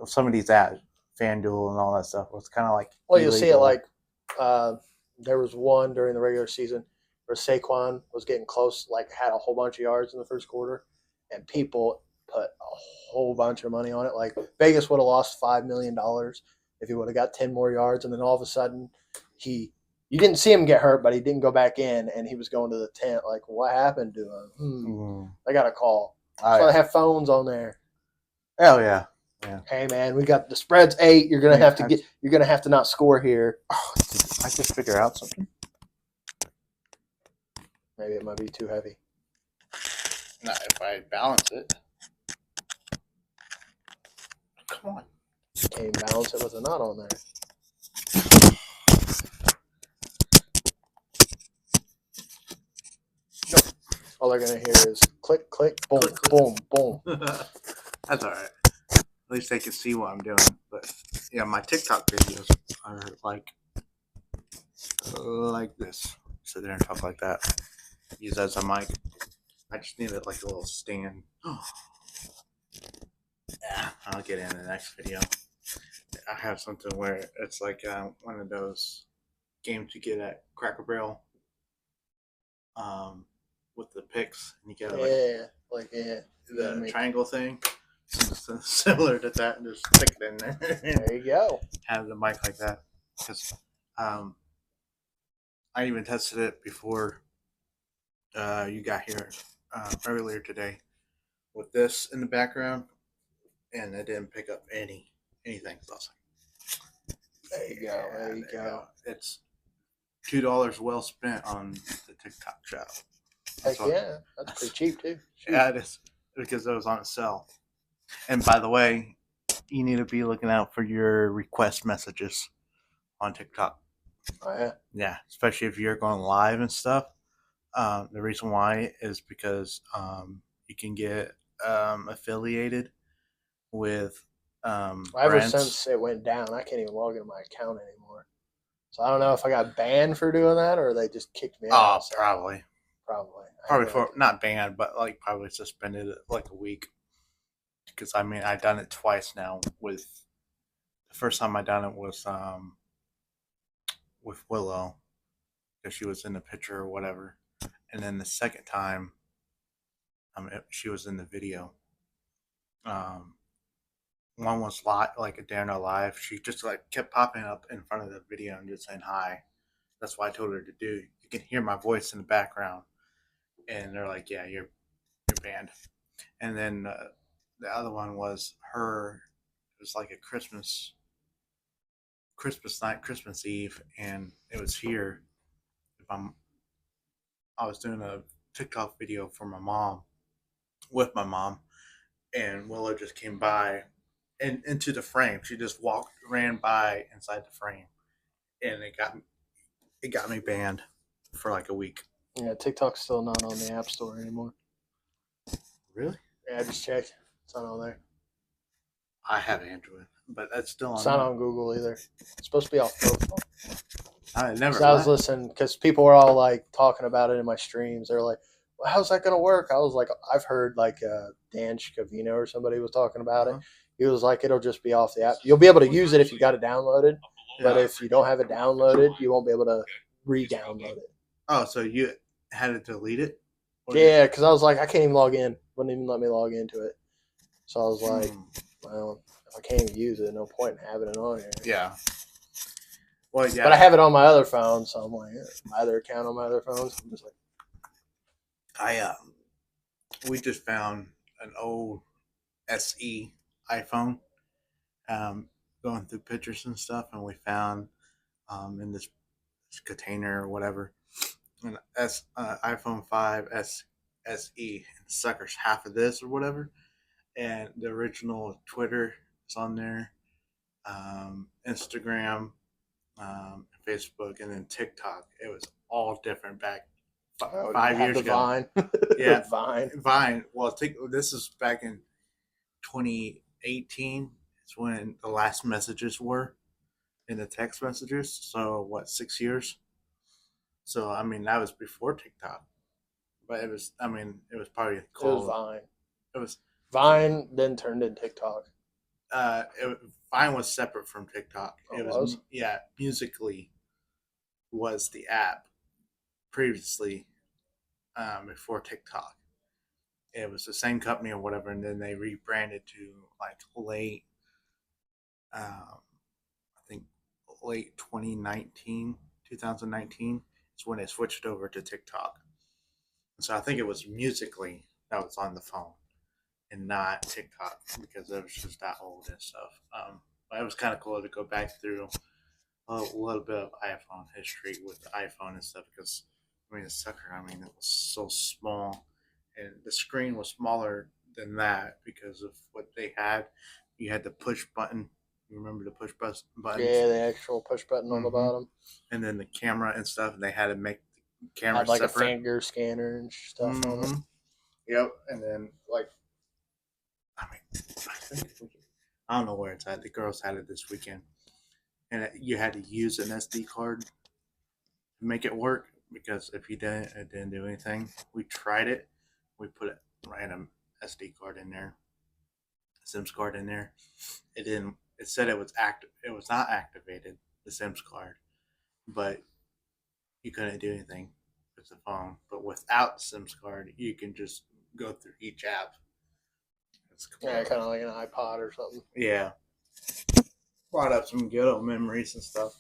some of these ads, FanDuel and all that stuff was kind of like. Well, you'll see it like there was one during the regular season where Saquon was getting close, like had a whole bunch of yards in the first quarter, and people put a whole bunch of money on it. Like Vegas would have lost $5 million if he would have got 10 more yards, and then all of a sudden you didn't see him get hurt, but he didn't go back in, and he was going to the tent. Like, what happened to him? I got a call. So they have phones on there. Oh yeah. Yeah. Hey man, we got the spread's 8. You're gonna have to not score here. Oh, did I just figure out something? Maybe it might be too heavy. Not if I balance it. Come on. Can't even balance it with a knot on there. Nope. All they're gonna hear is click, click, boom, click, boom, boom. That's all right. least they can see what I'm doing. But yeah, my TikTok videos are like this. Sit there and talk like that. Use as a mic. I just needed like a little stand. Yeah, I'll get in the next video. I have something where it's like one of those games you get at Cracker Barrel, with the picks, and you get the triangle thing, similar to that, and just stick it in there. There you go. Have the mic like that, because I even tested it before you got here earlier today with this in the background, and it didn't pick up anything. So I was like, there you go. There you go. It's $2 well spent on the TikTok shop. Heck yeah, that's pretty cheap too. Shoot. Yeah, it is, because it was on sale. And by the way, you need to be looking out for your request messages on TikTok. Oh yeah. Yeah, especially if you're going live and stuff. The reason why is because you can get affiliated with ever since it went down, I can't even log into my account anymore. So I don't know if I got banned for doing that or they just kicked me out. Oh, probably. Probably for not banned, but like probably suspended like a week. Because I mean, I've done it twice now. With the first time I done it was with Willow, because she was in the picture or whatever, and then the second time, she was in the video. One was live, like a Darren live. She just like kept popping up in front of the video and just saying hi. That's what I told her to do. You can hear my voice in the background, and they're like, "Yeah, you're banned." And then the other one was her. It was like a Christmas night, Christmas Eve, and it was here. I was doing a TikTok video for my mom, with my mom, and Willow just came by and into the frame. She just ran by inside the frame, and it got me banned for like a week. Yeah, TikTok's still not on the App Store anymore. Really? Yeah, I just checked. It's not on there. I have Android, but that's still on. It's not on Google either. It's supposed to be off both. I never. I was listening because people were all like talking about it in my streams. They're like, well, "How's that gonna work?" I was like, "I've heard like Dan Scavino or somebody was talking about it. He was like, it'll just be off the app. You'll be able to use it if you got it downloaded, but if you don't have it downloaded, you won't be able to re-download it." Oh, so you had to delete it? Yeah, because I was like, I can't even log in. Wouldn't even let me log into it. So I was like, well, if I can't even use it, no point in having it on here. Yeah. Well, yeah. But I have it on my other phone, so I'm like, my other account on my other phone. So I'm just like, we just found an old SE iPhone, going through pictures and stuff, and we found in this container or whatever an iPhone 5 SE, and sucker's half of this or whatever, and the original Twitter is on there, Instagram, Facebook, and then TikTok. It was all different back 5 years ago. Vine. Yeah, Vine. Well, this is back in 2018. It's when the last messages were in the text messages. So what, 6 years? So I mean, that was before TikTok, but it was probably called. It was Vine. It was Vine, then turned into TikTok. Vine was separate from TikTok. It was? Yeah, Musically was the app previously, before TikTok. It was the same company or whatever, and then they rebranded to like late, I think late 2019, 2019 is when they switched over to TikTok. And so I think it was Musically that was on the phone and not TikTok, because it was just that old and stuff. But it was kind of cool to go back through a little bit of iPhone history with the iPhone and stuff, because I mean, the sucker, it was so small, and the screen was smaller than that because of what they had. You had the push button. You remember the push buttons? Yeah, the actual push button on the bottom. And then the camera and stuff, and they had to make the camera had like separate. A finger scanner and stuff on it. Yep, and then like, I think I don't know where it's at. The girls had it this weekend, and you had to use an SD card to make it work because if you didn't, it didn't do anything. We tried it. We put a random SD card in there, Sims card in there. It didn't. It said it was active. It was not activated. The Sims card, but you couldn't do anything with the phone. But without the Sims card, you can just go through each app. Yeah, kind of like an iPod or something. Yeah, brought up some good old memories and stuff.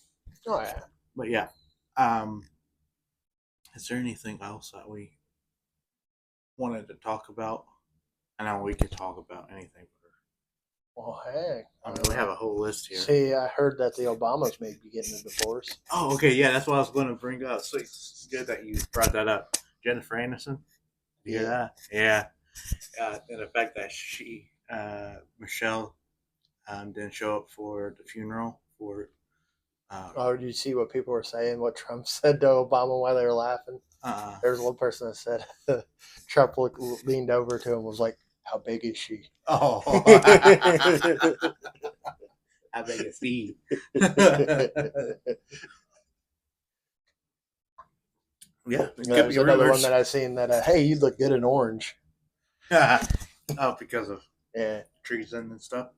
Oh yeah. But yeah, is there anything else that we wanted to talk about? I know we could talk about anything. Well, hey. I mean, we have a whole list here. See, I heard that the Obamas may be getting a divorce. Oh, okay, yeah, that's what I was going to bring up. So it's good that you brought that up. Jennifer Aniston, you hear that? Yeah, and the fact that she, Michelle, didn't show up for the funeral for. Oh, did you see what people were saying? What Trump said to Obama while they were laughing? There was one person that said Trump leaned over to him and was like, "How big is she?" Oh, how big is he? Yeah, there's another one that I seen that hey, you look good in orange. Oh, because of treason and stuff.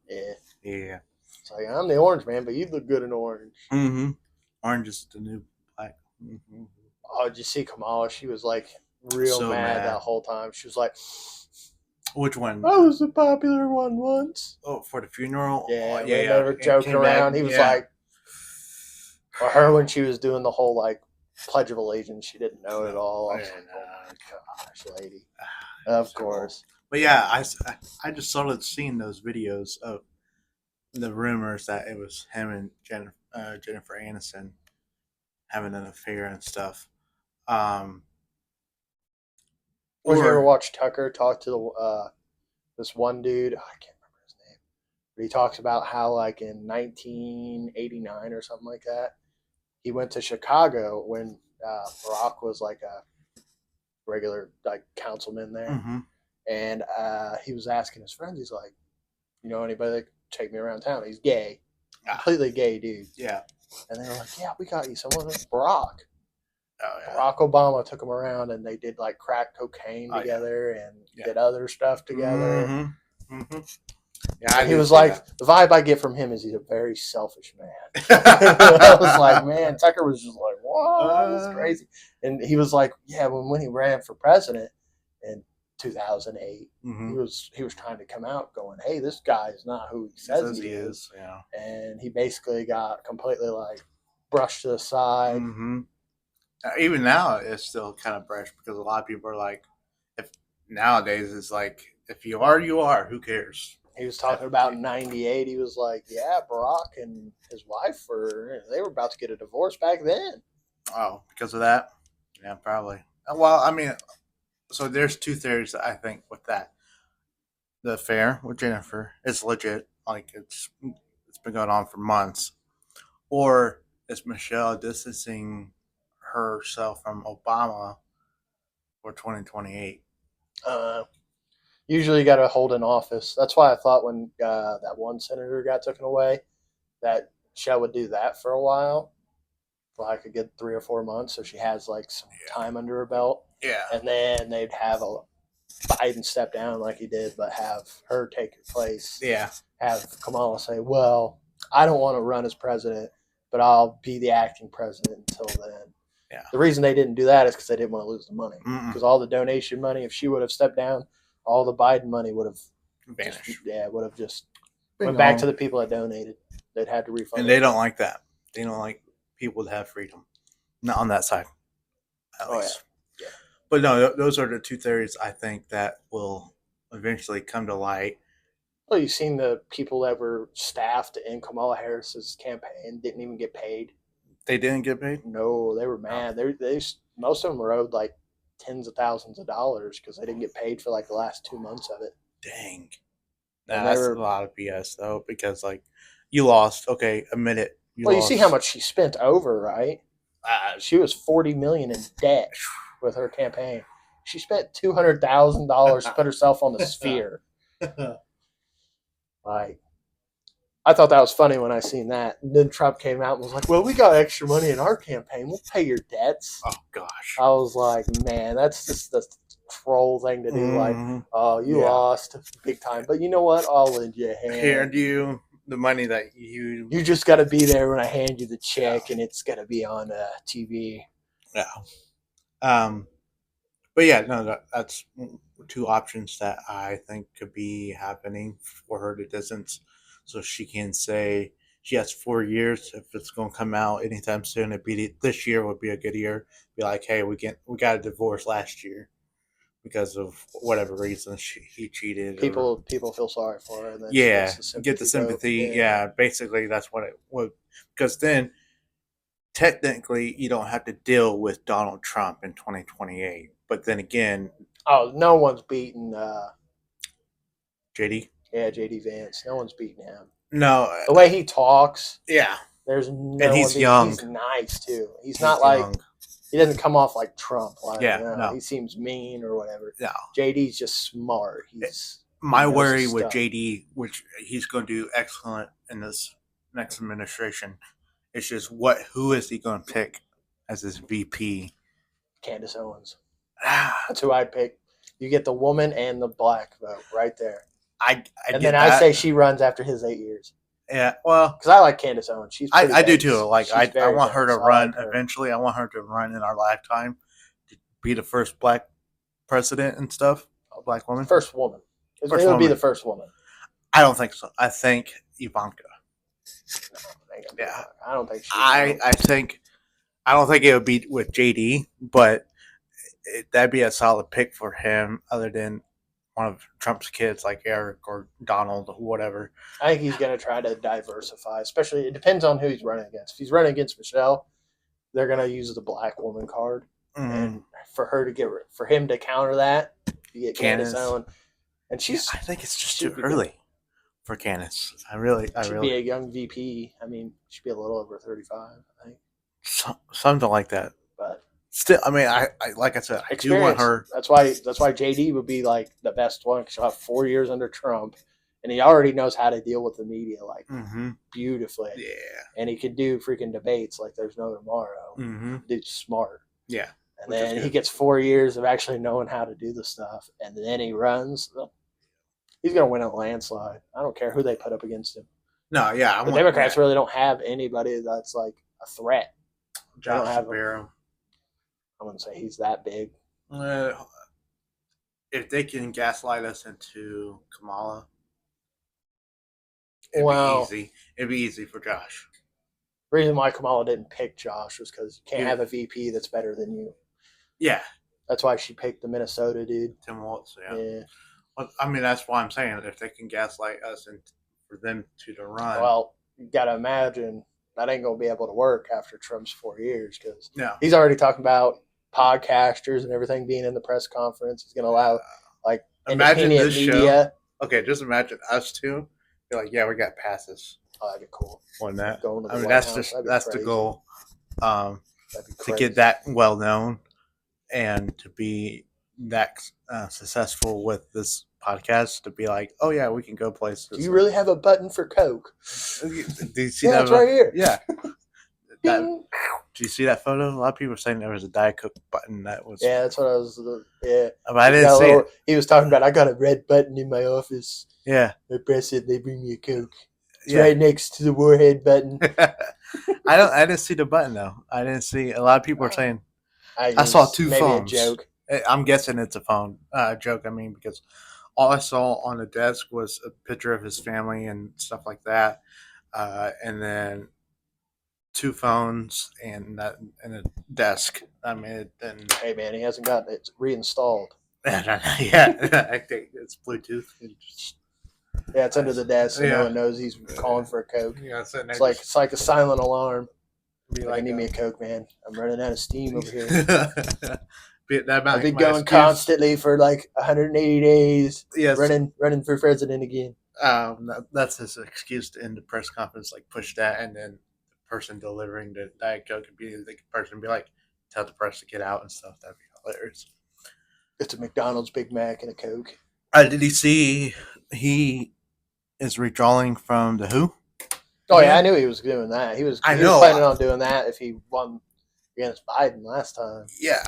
Yeah. It's like I'm the orange man, but you look good in orange. Mm-hmm. Orange is the new black. Mm-hmm. Oh, did you see Kamala? She was like real mad that whole time. She was like, "Which one? I was the popular one once." Oh, for the funeral. Yeah, they were joking around. He was like, or her when she was doing the whole like Pledge of Allegiance, she didn't know it all. I was like, oh my gosh, lady. Of course. But yeah, I just started seeing those videos of the rumors that it was him and Jennifer Aniston having an affair and stuff. Or you ever watch Tucker talk to this one dude? I can't remember his name, but he talks about how like in 1989 or something like that, he went to Chicago when Barack was like a regular like councilman there, mm-hmm. and he was asking his friends. He's like, "You know anybody that take me around town?" He's gay, completely gay dude. Yeah, and they were like, "Yeah, we got you someone with Barack." Oh, yeah. Barack Obama took him around, and they did like crack cocaine together and did other stuff together. Mm-hmm. Mm-hmm. Yeah, he was like, the vibe I get from him is he's a very selfish man. I was like, man, Tucker was just like, wow, that's crazy. And he was like, yeah, when he ran for president in 2008, mm-hmm. he was trying to come out going, hey, this guy is not who he says he is. Yeah. And he basically got completely like brushed to the side. Mm-hmm. Even now, it's still kind of brushed because a lot of people are like, if nowadays it's like, if you are, you are. Who cares? He was talking about in 98. He was like, yeah, Barack and his wife they were about to get a divorce back then. Oh, because of that? Yeah, probably. Well, I mean, so there's two theories that I think with that. The affair with Jennifer is legit. Like, it's been going on for months. Or is Michelle distancing herself from Obama for 2028? Usually you got to hold an office. That's why I thought when that one senator got taken away, that Michelle would do that for a while, for like a good 3 or 4 months, so she has like some time under her belt. Yeah. And then they'd have Biden step down like he did, but have her take her place. Yeah. Have Kamala say, well, I don't want to run as president, but I'll be the acting president until then. Yeah. The reason they didn't do that is because they didn't want to lose the money. Because all the donation money, if she would have stepped down, all the Biden money would have vanished. Would have just went back to the people that donated. They'd had to refund. And they don't like that. They don't like people to have freedom. Not on that side. At least. Yeah. But no, those are the two theories I think that will eventually come to light. Well, you've seen the people that were staffed in Kamala Harris's campaign didn't even get paid. They didn't get paid? No, they were mad. They most of them were owed like tens of thousands of dollars because they didn't get paid for like the last 2 months of it. Dang. That's a lot of BS though, because like you lost. Okay, admit it. You see how much she spent over, right? She was $40 million in debt with her campaign. She spent $200,000 to put herself on the sphere. Like, I thought that was funny when I seen that. And then Trump came out and was like, "Well, we got extra money in our campaign. We'll pay your debts." Oh gosh. I was like, "Man, that's just the troll thing to do." Like, "Oh, you lost big time, but you know what? I'll lend you a hand. Hand you the money that you just got to be there when I hand you the check, and it's got to be on TV." Yeah. But yeah, no, that's two options that I think could be happening for her to distance, so she can say she has 4 years. If it's going to come out anytime soon, this year would be a good year. Be like, hey, we got a divorce last year because of whatever reason he cheated. People feel sorry for her, and then get the sympathy. Yeah, basically that's what it would. Because then technically you don't have to deal with Donald Trump in 2028. But then again, no one's beating JD. Yeah, JD Vance. No one's beating him. No, the way he talks. Yeah, there's no. And he's young. He's nice too. He's not like he doesn't come off like Trump. Like, no, he seems mean or whatever. No, JD's just smart. My worry with JD, which he's going to do excellent in this next administration, is just who is he going to pick as his VP? Candace Owens. That's who I'd pick. You get the woman and the black vote right there. I say she runs after his 8 years. Yeah, well, because I like Candace Owens. I do too. Like I want her to run eventually. I want her to run in our lifetime to be the first black president and stuff. A black woman, first woman. It would be the first woman. I don't think so. I think Ivanka. No, I don't think. I don't think it would be with JD, but that'd be a solid pick for him. Other than one of Trump's kids like Eric or Donald or whatever. I think he's going to try to diversify, especially it depends on who he's running against. If he's running against Michelle, they're going to use the black woman card. Mm-hmm. And for him to counter that, you get Candace Owens. And I think it's just too early for Candace. She'd be a young VP. I mean, she'd be a little over 35, I think. Something like that. But still, I mean, I like I said, I do want her. That's why JD would be like the best one because she'll have 4 years under Trump, and he already knows how to deal with the media beautifully. Yeah, and he could do freaking debates like there's no tomorrow. Dude's smart. Yeah, and then he gets 4 years of actually knowing how to do the stuff, and then he runs. He's gonna win a landslide. I don't care who they put up against him. No, yeah, the Democrats really don't have anybody that's like a threat. Josh Shapiro. I wouldn't say he's that big. If they can gaslight us into Kamala, it'd be easy for Josh. The reason why Kamala didn't pick Josh was because you can't have a VP that's better than you. Yeah. That's why she picked the Minnesota dude. Tim Walz, yeah. Well, I mean, that's why I'm saying if they can gaslight us and for them to run. Well, you got to imagine that ain't going to be able to work after Trump's 4 years because he's already talking about podcasters and everything being in the press conference. He's going to allow like imagine this media. Show. Okay, just imagine us two. You're like, yeah, we got passes. Oh, that'd be cool. On that, going to the White House, that's the goal. To get that well known and to be that successful with this podcast, to be like, oh yeah, we can go places. Do you really have a button for Coke? Do you see that? It's right here. Yeah. Do you see that photo? A lot of people are saying there was a Diet Coke button that was. Yeah, that's what I was. Yeah, but I didn't see it. He was talking about. I got a red button in my office. Yeah, I press it. They bring me a Coke. It's right next to the warhead button. I didn't see the button though. I didn't see. A lot of people are saying. I saw two phones. Maybe a joke. I'm guessing it's a phone joke. I mean, because all I saw on the desk was a picture of his family and stuff like that, and then two phones and a desk. I mean, hey man, he hasn't gotten it reinstalled. Yeah, I think it's Bluetooth. Yeah, it's under the desk, and no one knows he's calling for a Coke. Yeah, it's like a silent alarm. I need me a Coke, man. I'm running out of steam over here. I've been going constantly for like 180 days. Yes. running for president again. That's his excuse to end the press conference. Like push that, and then the person delivering the Diet Coke could be the person be like, tell the press to get out and stuff. That'd be hilarious. It's a McDonald's Big Mac and a Coke. Did he see he is withdrawing from the WHO? Oh yeah, I knew he was doing that. He was planning on doing that if he won against Biden last time. Yeah,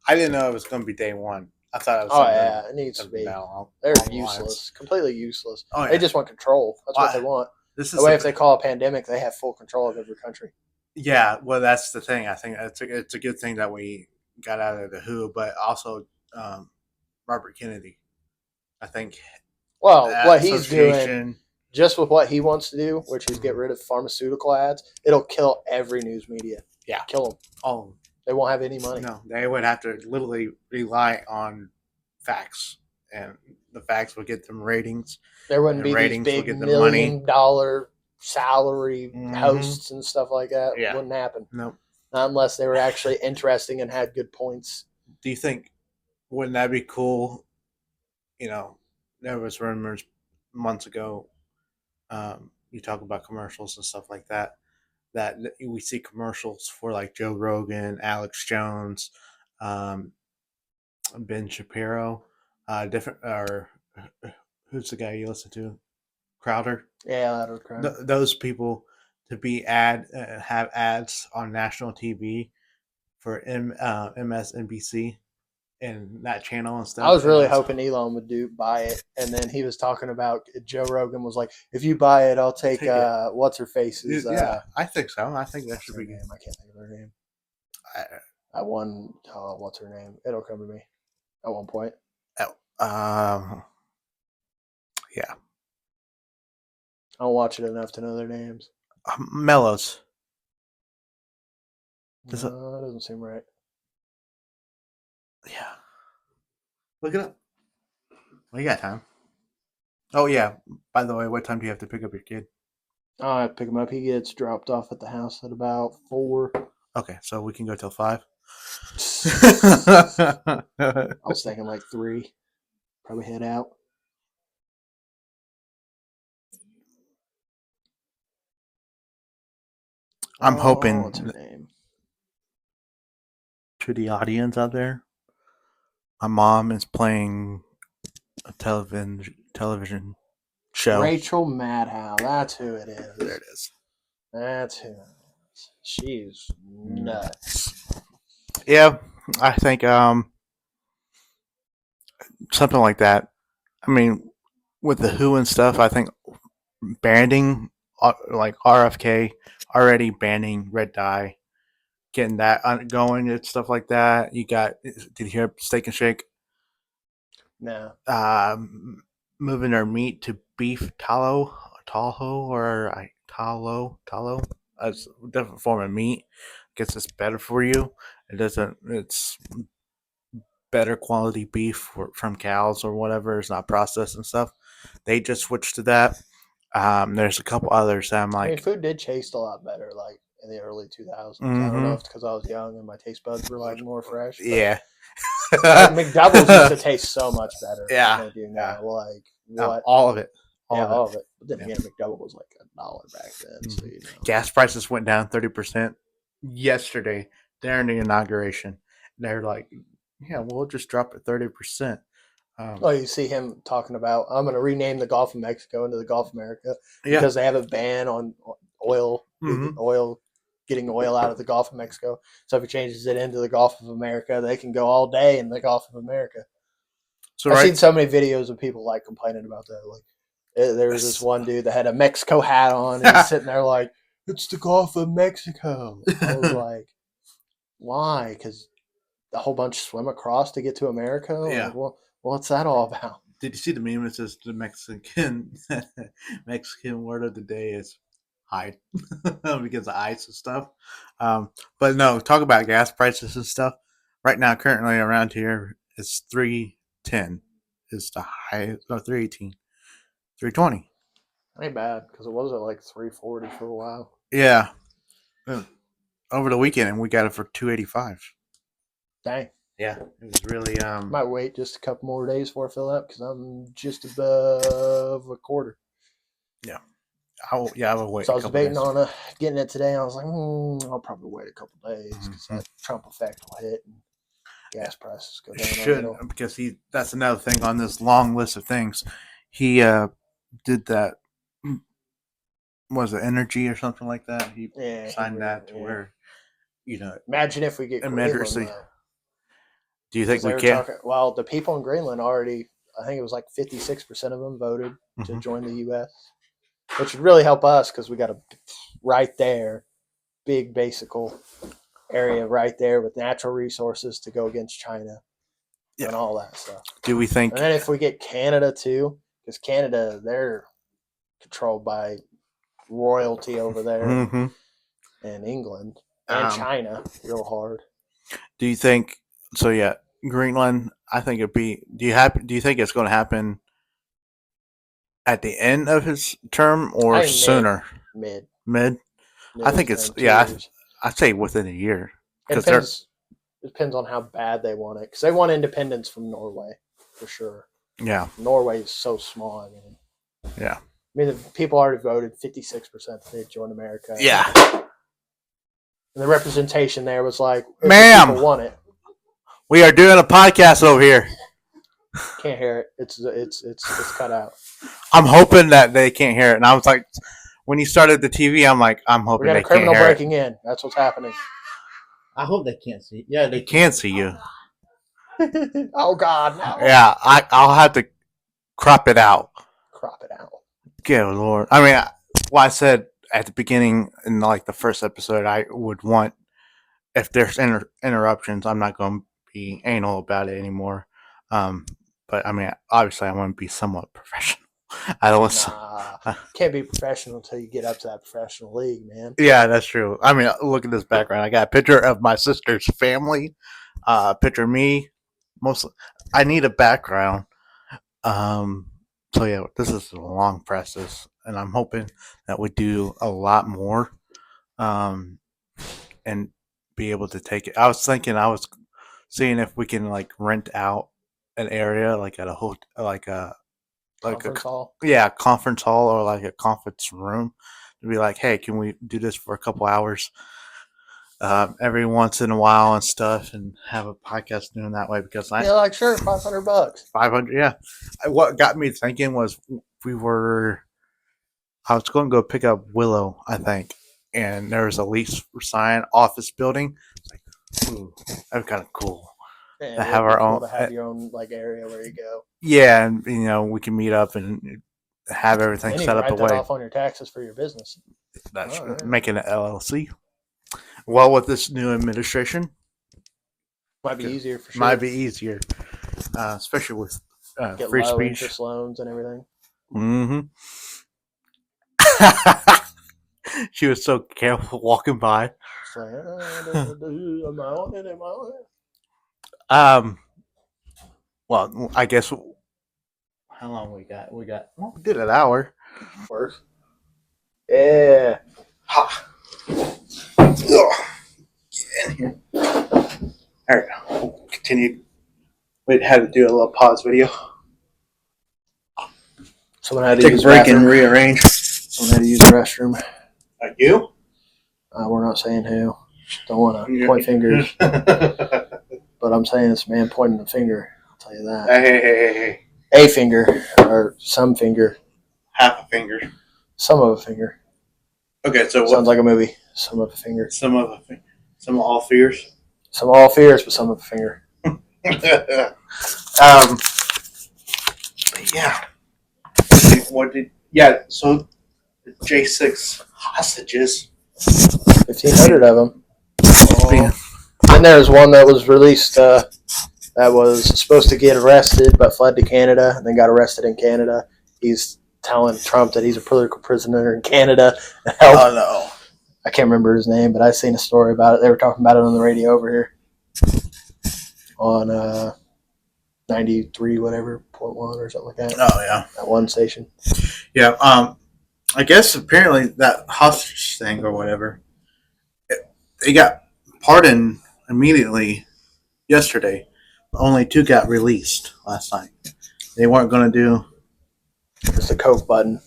I didn't know it was going to be day one. I thought it was. Oh yeah, it needs to be. They're useless, completely useless. Oh, yeah. They just want control. That's what they want. That way, if they call a pandemic, they have full control of every country. Yeah, well, that's the thing. I think it's a good thing that we got out of the WHO, but also Robert Kennedy. I think. Well, what he's doing, just with what he wants to do, which is get rid of pharmaceutical ads, it'll kill every news media. Yeah, kill them. Oh, they won't have any money. No, they would have to literally rely on facts, and the facts would get them ratings. There wouldn't be these big $1 million salary hosts and stuff like that. Yeah. Wouldn't happen. Nope. Not unless they were actually interesting and had good points. Do you think, wouldn't that be cool? You know, there was rumors months ago. You talk about commercials and stuff like that. That we see commercials for like Joe Rogan, Alex Jones, Ben Shapiro, different or who's the guy you listen to? Crowder. Yeah, Crowder. Those people to be have ads on national TV for MSNBC and that channel and stuff. I was really hoping Elon would buy it, and then he was talking about Joe Rogan was like, "If you buy it, I'll take what's her face's." Yeah, I think so. I think that should be. I can't think of her name. I won. What's her name? It'll come to me at one point. Yeah. I don't watch it enough to know their names. Mellows. No, that doesn't seem right. Yeah. Look it up. Well, you got time. Oh, yeah. By the way, what time do you have to pick up your kid? I have to pick him up. He gets dropped off at the house at about 4. Okay, so we can go till 5? I was thinking like 3. Probably head out. I'm hoping. What's her name? To the audience out there, my mom is playing a television show. Rachel Maddow. That's who it is. There it is. That's who it is. She's nuts. Yeah, I think something like that. I mean, with the WHO and stuff, I think banning, like RFK, already banning red dye, getting that going and stuff like that. You got, did you hear Steak and Shake? No. Moving their meat to beef tallow, as a different form of meat. I guess it's better for you. It's better quality beef from cows or whatever. It's not processed and stuff. They just switched to that. There's a couple others that I'm like. I mean, food did taste a lot better, like in the early 2000s. I don't know if it's because I was young and my taste buds were like more fresh. Yeah. McDoubles used to taste so much better. Yeah. Than they do now. Like what? All of it. All of it. But then again, McDouble was like $1 back then. So, you know. Gas prices went down 30% yesterday during the inauguration. They're like, yeah, we'll just drop it 30%. You see him talking about, I'm going to rename the Gulf of Mexico into the Gulf of America because they have a ban on oil, getting oil out of the Gulf of Mexico. So if he changes it into the Gulf of America, they can go all day in the Gulf of America. So I've seen so many videos of people like complaining about that. Like there was this one dude that had a Mexico hat on and he's sitting there like, it's the Gulf of Mexico. I was like, why? Because a whole bunch swim across to get to America? Yeah. Like, well, what's that all about? Did you see the meme that says the Mexican word of the day is hide because of ice and stuff? But no, talk about gas prices and stuff. Right now, currently around here, it's $3.10 is the highest, or $3.18, $3.20. Ain't bad because it was at like $3.40 for a while. Yeah, over the weekend, and we got it for $2.85. Dang. Yeah, it was really. Might wait just a couple more days before I fill up because I'm just above a quarter. Yeah, I will wait. So I was debating on getting it today. And I was like, I'll probably wait a couple days because that Trump effect will hit and gas prices go down. Should, because that's another thing on this long list of things. He did that was it energy or something like that? He signed that to yeah. where, imagine if we get Greenland, though. Do you think we can? Well, the people in Greenland already, I think it was like 56% of them voted to join the U.S., which would really help us because we got a right there, big basical area right there with natural resources to go against China and all that stuff. Do we think? And then if we get Canada too, because Canada, they're controlled by royalty over there, and England and China real hard. Do you think? So yeah, Greenland. I think it'd be. Do you think it's going to happen at the end of his term or sooner? Mid. I think it's I'd say within a year. It depends on how bad they want it, because they want independence from Norway for sure. Yeah, Norway is so small. I mean, yeah. I mean, the people already voted 56% they joined America. Yeah. And the representation there was like, ma'am, people want it. We are doing a podcast over here. Can't hear it. It's cut out. I'm hoping that they can't hear it. And I was like, when you started the TV, I'm like, I'm hoping they can't hear it. We got a criminal breaking in. That's what's happening. I hope they can't see it. Yeah, they can see you. Oh, God, no. Yeah, I'll have to crop it out. Good Lord. I mean, I said at the beginning in like the first episode, I would want, if there's interruptions, I'm not going to be anal about it anymore. But I mean, obviously, I want to be somewhat professional. I don't. Can't be professional until you get up to that professional league, man. Yeah, that's true. I mean, look at this background. I got a picture of my sister's family. Picture of me. Mostly, I need a background. So yeah, this is a long process, and I'm hoping that we do a lot more, and be able to take it. I was seeing if we can like rent out an area, like at a hotel, like a hall. Yeah, conference hall or like a conference room, to be like, hey, can we do this for a couple hours every once in a while and stuff, and have a podcast doing that way? Because sure, $500. 500, yeah. What got me thinking was I was going to go pick up Willow, I think, and there was a lease sign, office building. It's like, ooh, that's kind of cool. To have our own, to have your own like area where you go. Yeah, and we can meet up and have everything set up the way. Off on your taxes for your business. That's making an LLC. Well, with this new administration, might be easier for sure. Might be easier, especially with get free low speech, interest loans, and everything. She was so careful walking by. It's like, am I on it? Well, I guess. How long we got? We did an hour. Worse. Yeah. Ha. Get in here. There we go. We'll continue. We had to do a little pause video. Someone had to take a break and rearrange. Someone had to use the restroom. You? We're not saying who. Don't want to point fingers. But I'm saying this man pointing the finger. I'll tell you that. Hey. A finger, or some finger. Half a finger. Some of a finger. Okay, so sounds like a movie. Some of a finger. Some of all fears. Some all fears, but some of a finger. But yeah. So the J6 hostages. 1,500 of them. And there's one that was released that was supposed to get arrested but fled to Canada and then got arrested in Canada. He's telling Trump that he's a political prisoner in Canada. Oh, no. I can't remember his name, but I seen a story about it. They were talking about it on the radio over here on 93 whatever, .1 or something like that. Oh, yeah. That one station. Yeah. I guess apparently that hostage thing or whatever, they got pardoned immediately yesterday. Only 2 got released last night. They weren't going to do... It's the Coke button.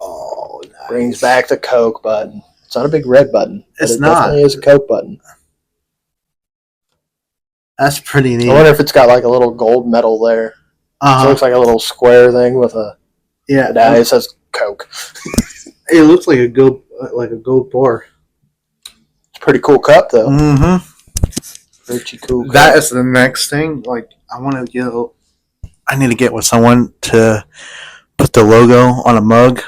Oh, nice. Brings back the Coke button. It's not a big red button. It's not. It definitely is a Coke button. That's pretty neat. I wonder if it's got like a little gold medal there. It looks like a little square thing with a... Yeah. It says Coke. It looks like a gold bar. It's a pretty cool cup, though. Mm-hmm. Pretty cool cup. That is the next thing. Like, I need to get with someone to put the logo on a mug.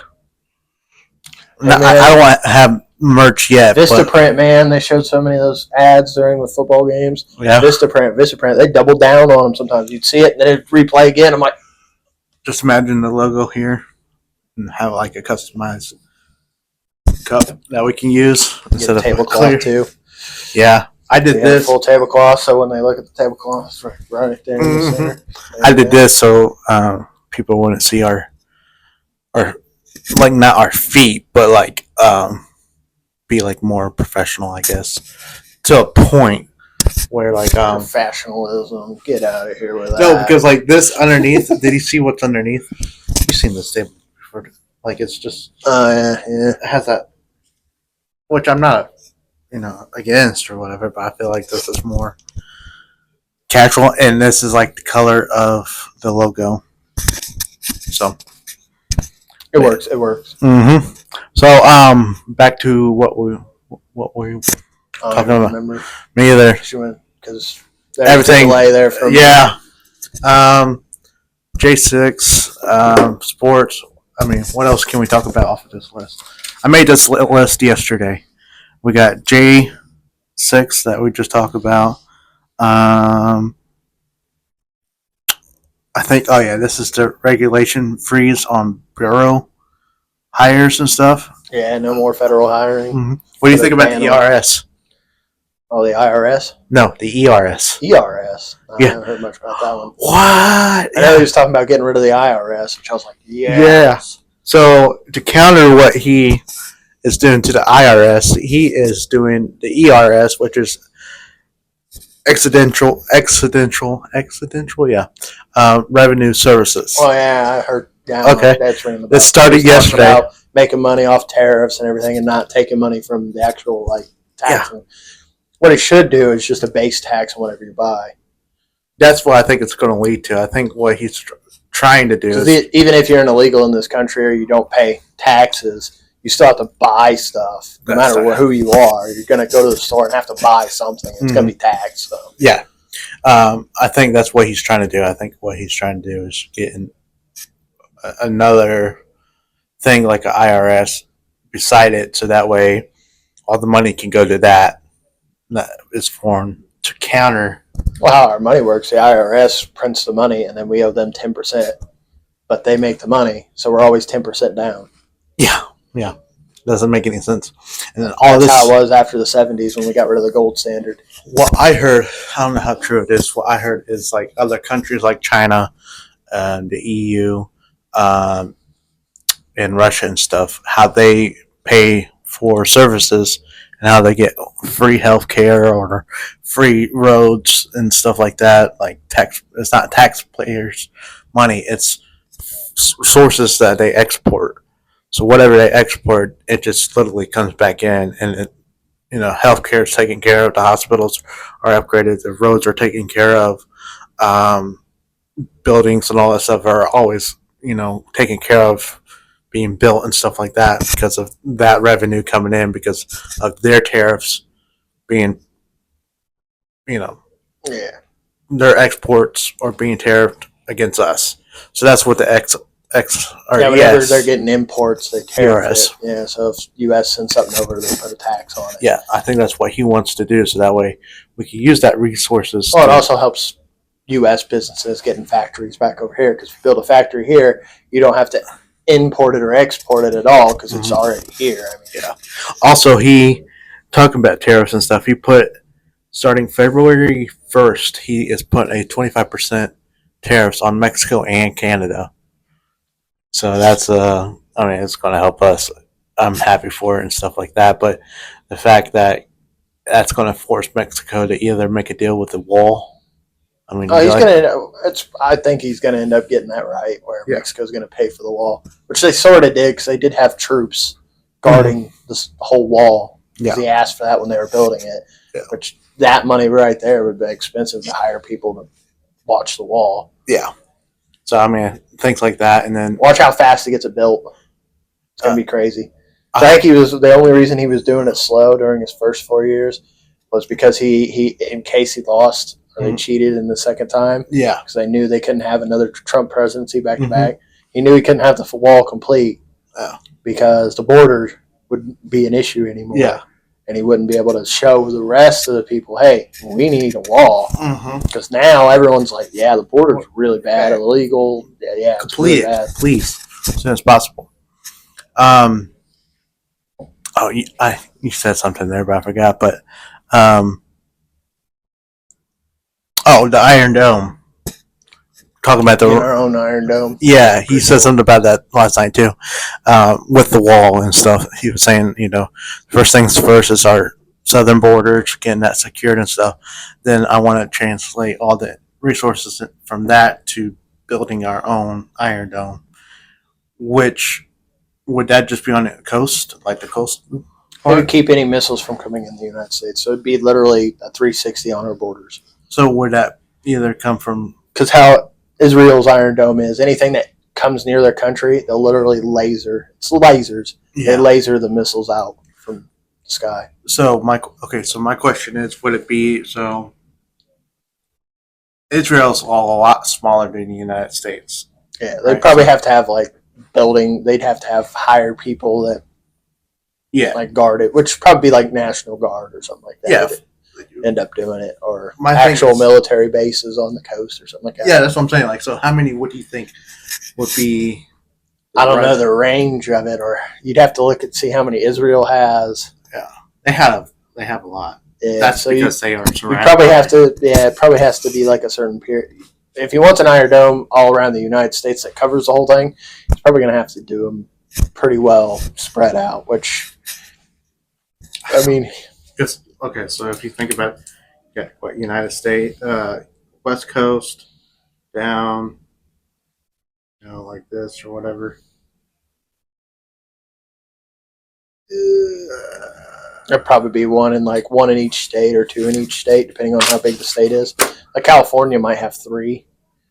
No, I don't want to have merch yet. Vistaprint, man, they showed so many of those ads during the football games. Yeah. Vistaprint, they double down on them sometimes. You'd see it, and then it'd replay again. I'm like, just imagine the logo here and have like a customized cup that we can use instead of tablecloth too. Yeah, I did this full tablecloth, so when they look at the tablecloth, it's right there in the center. I did this so people wouldn't see our like not our feet, but like be like more professional, I guess, to a point where like professionalism. Get out of here with that. No, because like this underneath. Did you see what's underneath? You've seen this table before. Like it's just yeah. It has that, which I'm not against or whatever, but I feel like this is more casual, and this is like the color of the logo. So it works. Mm-hmm. So back to what we talking about. Remember. Me either. Because everything delay there from J6 sports. I mean, what else can we talk about off of this list? I made this list yesterday. We got J6 that we just talked about. I think. Oh yeah, this is the regulation freeze on bureau hires and stuff. Yeah, no more federal hiring. Mm-hmm. What do you think about the ERS? Oh, the IRS? No, the ERS. ERS. I Yeah. haven't heard much about that one. What? I know he was talking about getting rid of the IRS, which I was like, Yeah. So to counter what he is doing to the IRS, he is doing the ERS, which is accidental, revenue services. Oh yeah, I heard. Yeah, Okay. That's ringing the bell. This started yesterday. About making money off tariffs and everything, and not taking money from the actual tax. Yeah. What it should do is just a base tax on whatever you buy. That's what I think it's going to lead to. I think what he's trying to do is even if you're an illegal in this country or you don't pay taxes, you still have to buy stuff. No matter who you are, you're going to go to the store and have to buy something. It's going to be taxed. So. Yeah. I think that's what he's trying to do. I think what he's trying to do is get another thing like an IRS beside it, so that way all the money can go to that is formed to counter. Well, how our money works, the IRS prints the money, and then we owe them 10%, but they make the money, so we're always 10% down. Yeah, doesn't make any sense. And then That's how it was after the 70s when we got rid of the gold standard. What I heard, I don't know how true it is. What I heard is like other countries like China, the EU, and Russia and stuff, how they pay for services and how they get free healthcare or free roads and stuff like that. Like tax, it's not taxpayers' money; it's sources that they export. So whatever they export, it just literally comes back in, and healthcare is taken care of. The hospitals are upgraded. The roads are taken care of. Buildings and all that stuff are always, taken care of, being built and stuff like that because of that revenue coming in because of their tariffs being, their exports are being tariffed against us. So that's what the whenever they're getting imports, they tariff ERS. it. Yeah, so if U.S. sends something over, they put a tax on it. Yeah, I think that's what he wants to do, so that way we can use that resources. Well, it also helps U.S. businesses getting factories back over here, because if you build a factory here, you don't have to import it or export it at all because it's already here. Also, he, talking about tariffs and stuff, he put, starting February 1st, he is putting a 25% tariffs on Mexico and Canada. So that's it's going to help us. I'm happy for it and stuff like that. But the fact that that's going to force Mexico to either make a deal with the wall. I think he's going to end up getting that right, where Mexico's going to pay for the wall, which they sort of did because they did have troops guarding this whole wall. Because he asked for that when they were building it. Yeah. Which that money right there would be expensive to hire people to watch the wall. Yeah. So, things like that. And then watch how fast he gets it built. It's going to be crazy. So I think the only reason he was doing it slow during his first 4 years was because he in case he lost or they cheated in the second time. Yeah. Because they knew they couldn't have another Trump presidency back to back. He knew he couldn't have the wall complete because the border would be an issue anymore. Yeah. And he wouldn't be able to show the rest of the people, hey, we need a wall. Because now everyone's like, yeah, the border's really bad, illegal. Yeah, it's complete really bad. Please, as soon as possible. You said something there, but I forgot. But the Iron Dome. Talking about our own Iron Dome. Yeah, he said something about that last night too, with the wall and stuff. He was saying, first things first is our southern border, getting that secured and stuff. Then I want to translate all the resources from that to building our own Iron Dome. Which would that just be on the coast, like the coast? It would keep any missiles from coming in the United States. So it'd be literally a 360 on our borders. So would that either come from? Because how Israel's Iron Dome is, anything that comes near their country, they'll literally laser. It's lasers. Yeah. They laser the missiles out from the sky. So my question is, would it be so? Israel's all a lot smaller than the United States. Yeah, they'd probably have to have building. They'd have to have hired people that guard it, which would probably be like National Guard or something like that. Yeah. End up doing it, or actual military bases on the coast or something like that. Yeah, that's what I'm saying. So how many would you think would be? I don't know the range of it, or you'd have to look and see how many Israel has. Yeah, they have a lot. Yeah, that's because they are surrounded. You probably have to. Yeah, it probably has to be like a certain period. If you want an Iron Dome all around the United States that covers the whole thing, it's probably going to have to do them pretty well spread out. Which, I mean, okay, so if you think about United States, West Coast, down, like this or whatever. There'd probably be one in each state or two in each state, depending on how big the state is. Like California might have 3,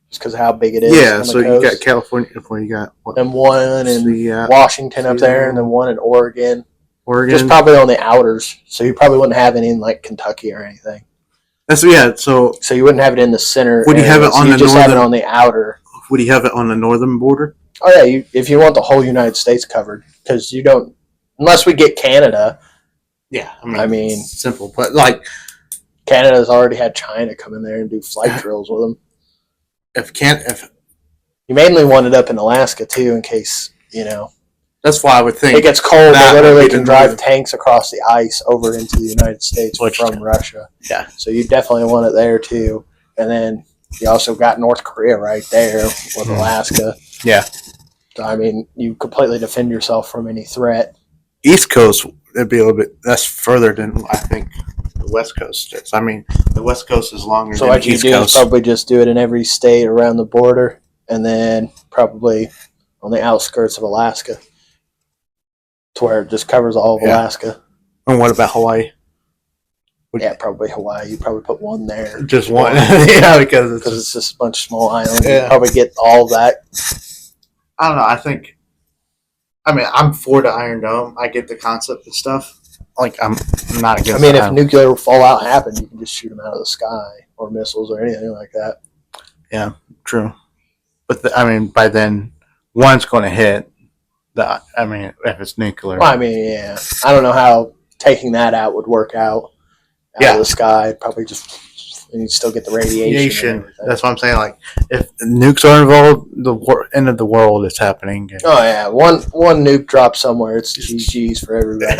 just because of how big it is. Yeah, so you got California, you got and one in Washington up there, and then one in Oregon. Just probably on the outers, so you probably wouldn't have any in Kentucky or anything. So you wouldn't have it in the center. Would you have it on the just northern? Have it on the outer. Would you have it on the northern border? Oh yeah, if you want the whole United States covered, because you don't, unless we get Canada. Yeah, I mean simple, but Canada's already had China come in there and do flight drills with them. If you mainly want it up in Alaska too, in case That's why I would think it gets cold. They literally can drive tanks across the ice over into the United States from Russia. Yeah. So you definitely want it there too. And then you also got North Korea right there with Alaska. Yeah. So, I mean, you completely defend yourself from any threat. East Coast, it'd be a little bit that's further than I think the West Coast is. I mean, the West Coast is longer than the East Coast. So what you do is probably just do it in every state around the border, and then probably on the outskirts of Alaska, to where it just covers all of Alaska. And what about Hawaii? Probably Hawaii. You probably put one there. Just one. Yeah, because it's just a bunch of small islands. Yeah. You probably get all of that. I don't know. I'm for the Iron Dome. I get the concept and stuff. I'm not against it. If nuclear fallout happened, you can just shoot them out of the sky, or missiles or anything like that. Yeah, true. But by then, one's going to hit. If it's nuclear. Well, I don't know how taking that out would work out of the sky. Probably just and you still get the radiation. That's what I'm saying. If nukes are involved, the end of the world is happening. Oh yeah, one nuke drops somewhere. It's GG's for everybody.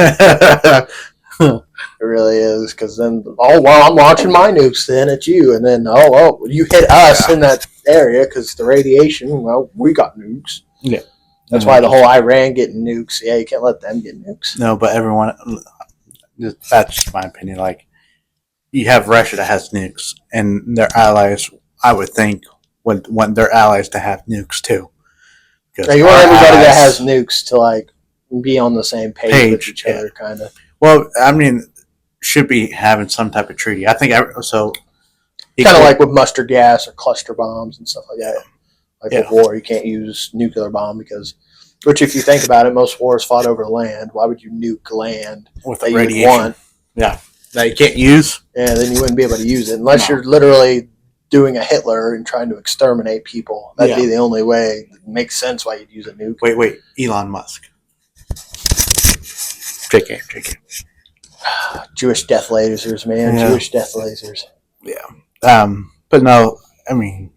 It really is, because then I'm launching my nukes then at you, and then you hit us in that area because the radiation. Well, we got nukes. Yeah. That's why the whole Iran getting nukes. Yeah, you can't let them get nukes. No, but everyone, that's just my opinion. You have Russia that has nukes, and their allies, I would think, would want their allies to have nukes too. Now, you want everybody that has nukes to be on the same page with each other, kind of. Well, should be having some type of treaty. I think so. Kind of like with mustard gas or cluster bombs and stuff like that. With war, you can't use nuclear bomb because Which, if you think about it, most wars fought over land. Why would you nuke land with that the you would radiation. want? Yeah, that you can't use. Yeah, then you wouldn't be able to use it unless you're literally doing a Hitler and trying to exterminate people. That'd be the only way. It makes sense why you'd use a nuke. Wait, Elon Musk. JK. Jewish death lasers, man. Yeah. Jewish death lasers. Yeah. But no, I mean,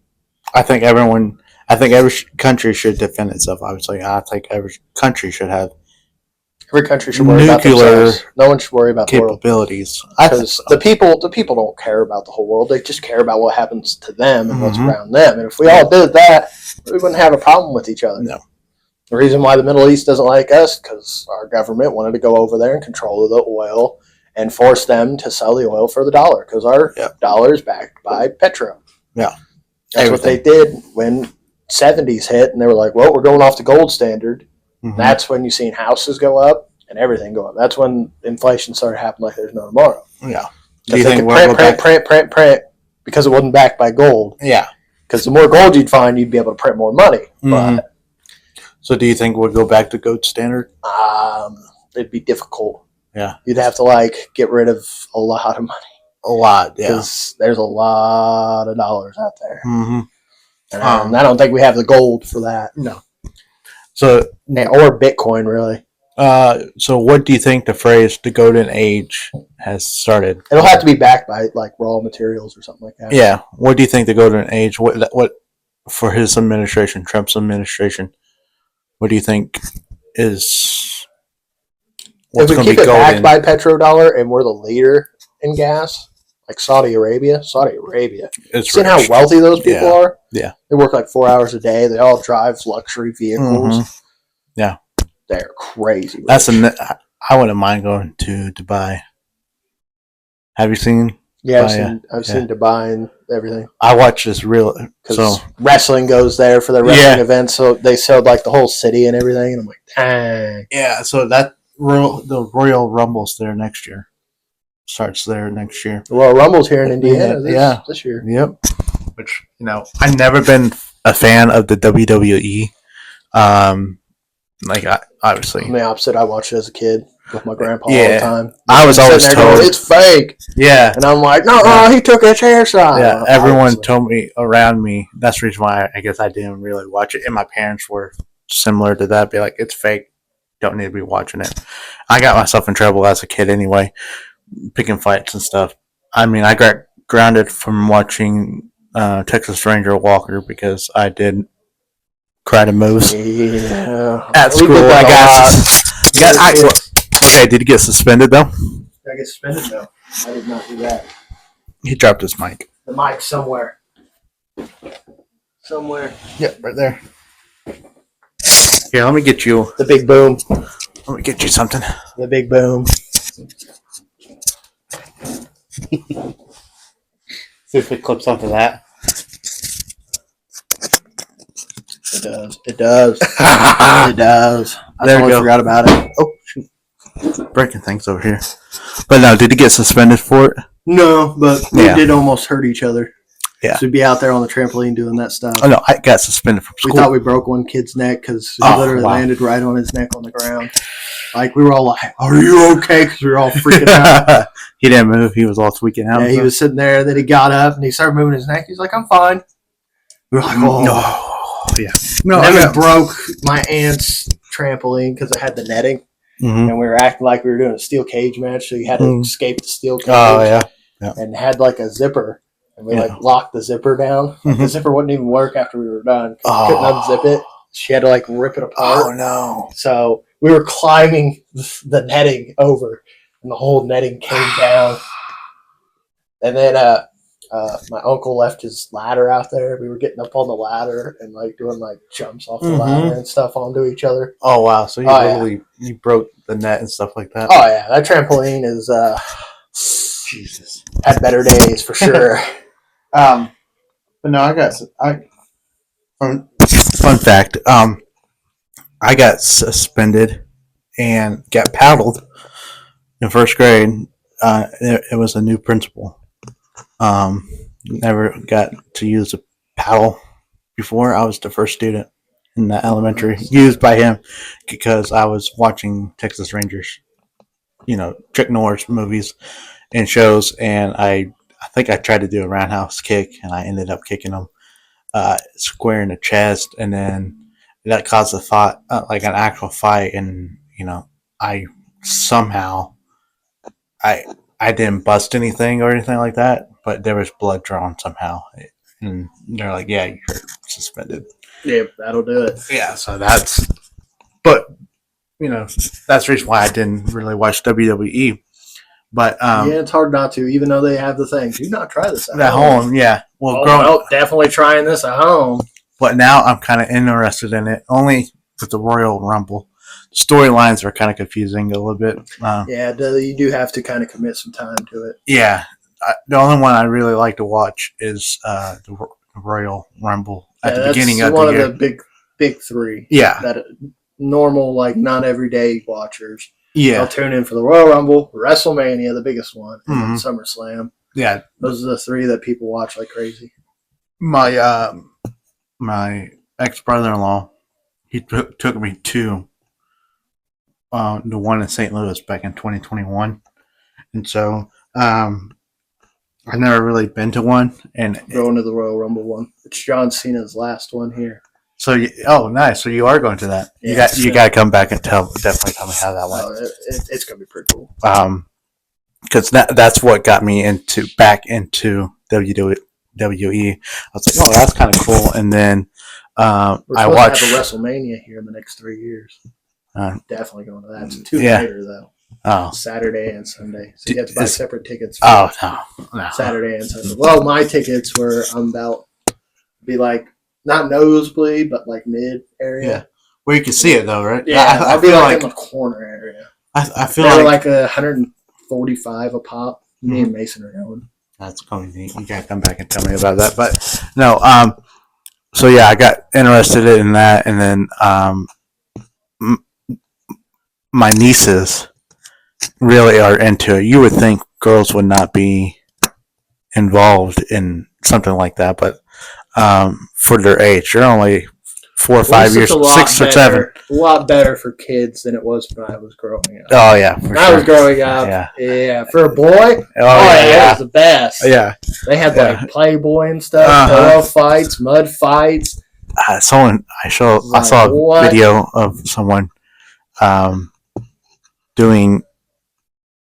I think every country should defend itself. Obviously, I think every country should have every country should worry about themselves. No one should worry about capabilities. Because the people don't care about the whole world. They just care about what happens to them and what's around them. And if we all did that, we wouldn't have a problem with each other. No. The reason why the Middle East doesn't like us, because our government wanted to go over there and control the oil and force them to sell the oil for the dollar, because our dollar is backed by petro. Yeah. That's what they did when 70s hit, and they were like, well, we're going off the gold standard. Mm-hmm. That's when you seen houses go up and everything go up. That's when inflation started happening like there's no tomorrow. Yeah. Do you think print because it wasn't backed by gold? Yeah. Because the more gold you'd find, you'd be able to print more money. Mm-hmm. But so do you think we'll go back to gold standard? It'd be difficult. Yeah. You'd have to get rid of a lot of money. A lot, yeah. Because there's a lot of dollars out there. Mm-hmm. And I don't think we have the gold for that. No. So or Bitcoin, really. So what do you think the phrase "the golden age" has started? It'll have to be backed by raw materials or something like that. Yeah. What do you think the golden age? What for his administration, Trump's administration? What do you think is? If we keep it backed by petrodollar and we're the leader in gas, like Saudi Arabia, it's seen how wealthy those people are? Yeah. They work 4 hours a day. They all drive luxury vehicles. Mm-hmm. Yeah. They're crazy rich. I wouldn't mind going to Dubai. Have you seen? Yeah, I've seen Dubai and everything. I watch this because wrestling goes there for their wrestling events, so they sold the whole city and everything, and I'm like, dang. Yeah, so the Royal Rumble's there next year. Starts there next year. The Royal Rumble's here in Indiana this year. Yep. Which, I've never been a fan of the WWE. Obviously. I'm the opposite. I watched it as a kid with my grandpa all the time. I was always told it's fake. Yeah. And I'm like, no, he took his hairstyle. Yeah, everyone told me around me. That's the reason why I guess I didn't really watch it. And my parents were similar to that. Be like, it's fake. Don't need to be watching it. I got myself in trouble as a kid anyway, picking fights and stuff. I mean, I got grounded from watching Texas Ranger Walker because I did karate moves at school. Okay, did he get suspended though? Did I get suspended? No, I did not do that. He dropped his mic. The mic somewhere. Yep, right there. Here, let me get you. The big boom. Let me get you something. The big boom. See if it clips onto that. It does. It does. I totally forgot about it. Oh, shoot. Breaking things over here. But no, did he get suspended for it? No, but we did almost hurt each other. Yeah. So we'd be out there on the trampoline doing that stuff. Oh, no, I got suspended from school. We thought we broke one kid's neck because he literally landed right on his neck on the ground. We were all like, are you okay? Because we were all freaking out. He didn't move. He was all tweaking out. Yeah, he was sitting there. Then he got up and he started moving his neck. He's like, I'm fine. We were like, oh. No. Yeah. No, and then we broke my aunt's trampoline because it had the netting. Mm-hmm. And we were acting like we were doing a steel cage match. So you had to escape the steel cage. Oh, yeah. And had a zipper. And we locked the zipper down. Mm-hmm. The zipper wouldn't even work after we were done. Couldn't unzip it. She had to rip it apart. Oh no! So we were climbing the netting over, and the whole netting came down. And then my uncle left his ladder out there. We were getting up on the ladder and doing jumps off the ladder and stuff onto each other. Oh wow! So you broke the net and stuff like that. Oh yeah, that trampoline is Jesus had better days for sure. But no, fun fact. I got suspended and got paddled in first grade. It was a new principal. Never got to use a paddle before. I was the first student. in the elementary, used by him because I was watching Texas Rangers, Chuck Norris movies and shows, and I think I tried to do a roundhouse kick, and I ended up kicking him square in the chest, and then that caused a fight, like an actual fight, and I somehow I I didn't bust anything or anything like that, but there was blood drawn somehow, and they're like, "Yeah, you're suspended." Yeah, that'll do it. Yeah, so but that's the reason why I didn't really watch WWE. But yeah, it's hard not to, even though they have the thing. Do not try this at home. Yeah, well, definitely trying this at home. But now I'm kind of interested in it, only with the Royal Rumble. Storylines are kind of confusing a little bit. Yeah, you do have to kind of commit some time to it. Yeah, the only one I really like to watch is the Royal Rumble at the beginning of the year. One of the big three. Yeah, that normal, like, not everyday watchers. Yeah, I'll tune in for the Royal Rumble, WrestleMania, the biggest one, and SummerSlam. Yeah, those are the three that people watch like crazy. My my ex brother-in-law, he took me to the one in St. Louis back in 2021, and so I've never really been to one. And going to the Royal Rumble one, it's John Cena's last one here. So, nice. So you are going to that. Yeah, you got to come back and definitely tell me how that went. It's going to be pretty cool. Because that's what got me back into WWE. I was like, oh, that's kind of cool. And then I watched to have a WrestleMania here in the next 3 years. Definitely going to that. It's 2 later though. Oh, Saturday and Sunday. So you have to buy separate tickets. No. Saturday and Sunday. Well, my tickets were be like. Not nosebleed, but like mid area. Yeah. Where you can see it though, right? Yeah, I'll be like in the corner area. I feel like 145 a pop. Me and Mason are going. That's going to be neat. You gotta come back and tell me about that. But no, so yeah, I got interested in that, and then my nieces really are into it. You would think girls would not be involved in something like that, but for their age, they're only 4 or 5 years, 6 or 7. A lot better for kids than it was when I was growing up. Oh yeah, when I was growing up, yeah, for a boy, it was the best. Yeah, they had like Playboy and stuff, pillow fights, mud fights. I saw a video of someone doing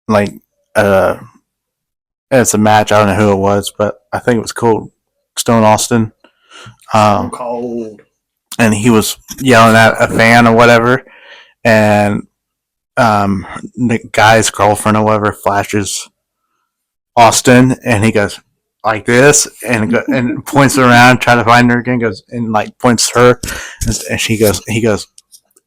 like it's a match. I don't know who it was, but I think it was called Stone Austin. Cold. And he was yelling at a fan or whatever, and the guy's girlfriend or whatever flashes Austin, and he goes like this, and points around, trying to find her again, goes and like points her, and he goes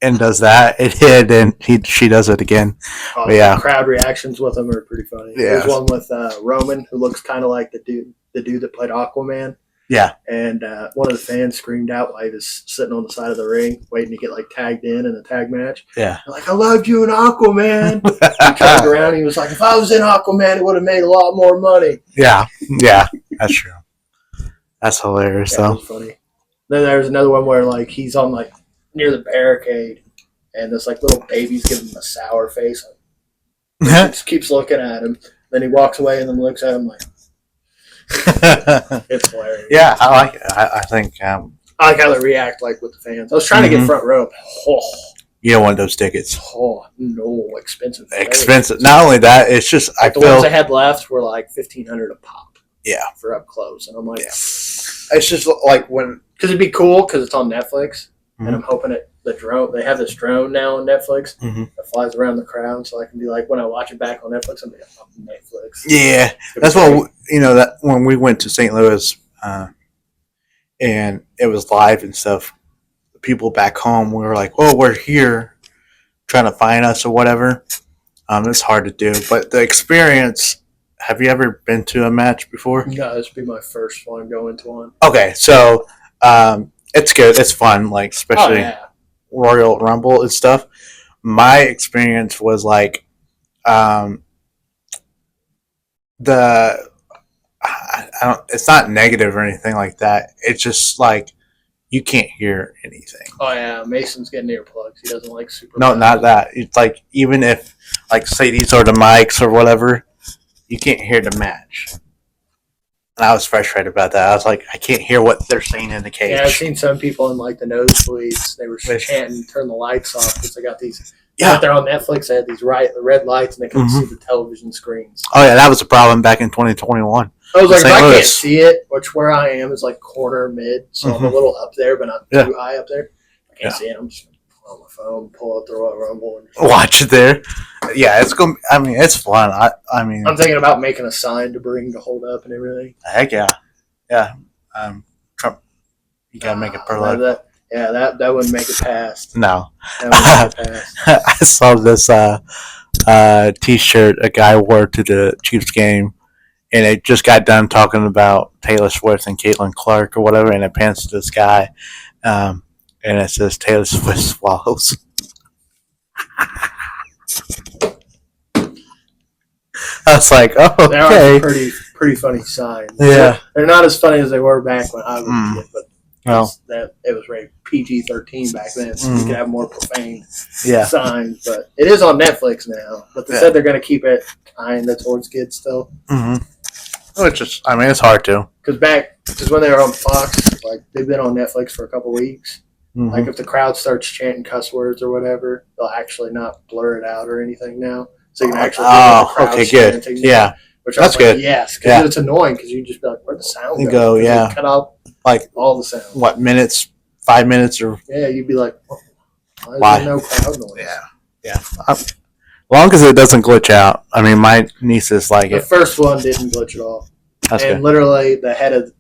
and does that, it hit, and she does it again. The crowd reactions with him are pretty funny. Yeah. There's one with Roman, who looks kind of like the dude that played Aquaman. Yeah. And one of the fans screamed out while he was sitting on the side of the ring, waiting to get like tagged in a tag match. Yeah. They're like, I loved you in Aquaman. He turned around and he was like, if I was in Aquaman, it would have made a lot more money. Yeah, that's true. That's hilarious, though. That was funny. Then there's another one where like he's on like near the barricade, and this like little baby's giving him a sour face. He just keeps looking at him. Then he walks away and then looks at him like. It's hilarious. Yeah, I like it. I think I like how they react like with the fans. I was trying to get front row. You don't want those tickets. Oh no, expensive. Expensive. Not only that, it's just the ones I had left were like $1,500 a pop. Yeah, for up close, and I'm like, it's just like because it'd be cool because it's on Netflix, and I'm hoping the drone. They have this drone now on Netflix that flies around the crowd, so I can be like when I watch it back on Netflix, I'm like, oh, Netflix. Yeah, that's what that when we went to St. Louis, and it was live and stuff. People back home, we were like, "Oh, we're here, trying to find us or whatever." It's hard to do, but the experience. Have you ever been to a match before? No, this would be my first one going to one. Okay, so it's good. It's fun, like especially Royal Rumble and stuff. My experience was like it's not negative or anything like that. It's just like you can't hear anything. Oh yeah, Mason's getting earplugs. He doesn't like super. No, not that. It's like even if like say these are the mics or whatever, you can't hear the match. And I was frustrated about that. I was like, I can't hear what they're saying in the cage. Yeah, I've seen some people in like the nosebleeds. They were chanting, "Turn the lights off," because they got these. Yeah, they're on Netflix. They had these red lights, and they couldn't see the television screens. Oh yeah, that was a problem back in 2021. I was like, if I can't see it, which where I am is like corner mid, so I'm a little up there, but not too high up there. I can't see it. I'm just on my phone, pull up the Royal Rumble, and watch it there. Yeah, it's going. I mean, it's fun. I mean, I'm thinking about making a sign to bring to hold up and everything. Heck yeah, yeah. Trump, you gotta make it permanent. That wouldn't make it past. No, that wouldn't make it past. I saw this T-shirt a guy wore to the Chiefs game. And it just got done talking about Taylor Swift and Caitlin Clark or whatever, and it pans to this guy, and it says Taylor Swift swallows. I was like, oh, okay. They are pretty funny signs. Yeah. They're not as funny as they were back when I was a kid, but it was rated PG-13 back then, so you could have more profane signs. But it is on Netflix now, but they said they're going to keep it kind of towards kids still. Mm-hmm. Which is, I mean, it's hard to. Because when they were on Fox, like they've been on Netflix for a couple weeks. Mm-hmm. Like if the crowd starts chanting cuss words or whatever, they'll actually not blur it out or anything now. So you can actually hear the crowd chanting. Yeah. Which that's good. Yes, because it's annoying because you just be like, where'd the sound go? You go, yeah. Cut out like all the sound. What, minutes? 5 minutes or? Yeah, you'd be like, why is there no crowd noise? Yeah. Long as it doesn't glitch out. I mean, my nieces like it. The first one didn't glitch at all. That's and good. Literally, the head of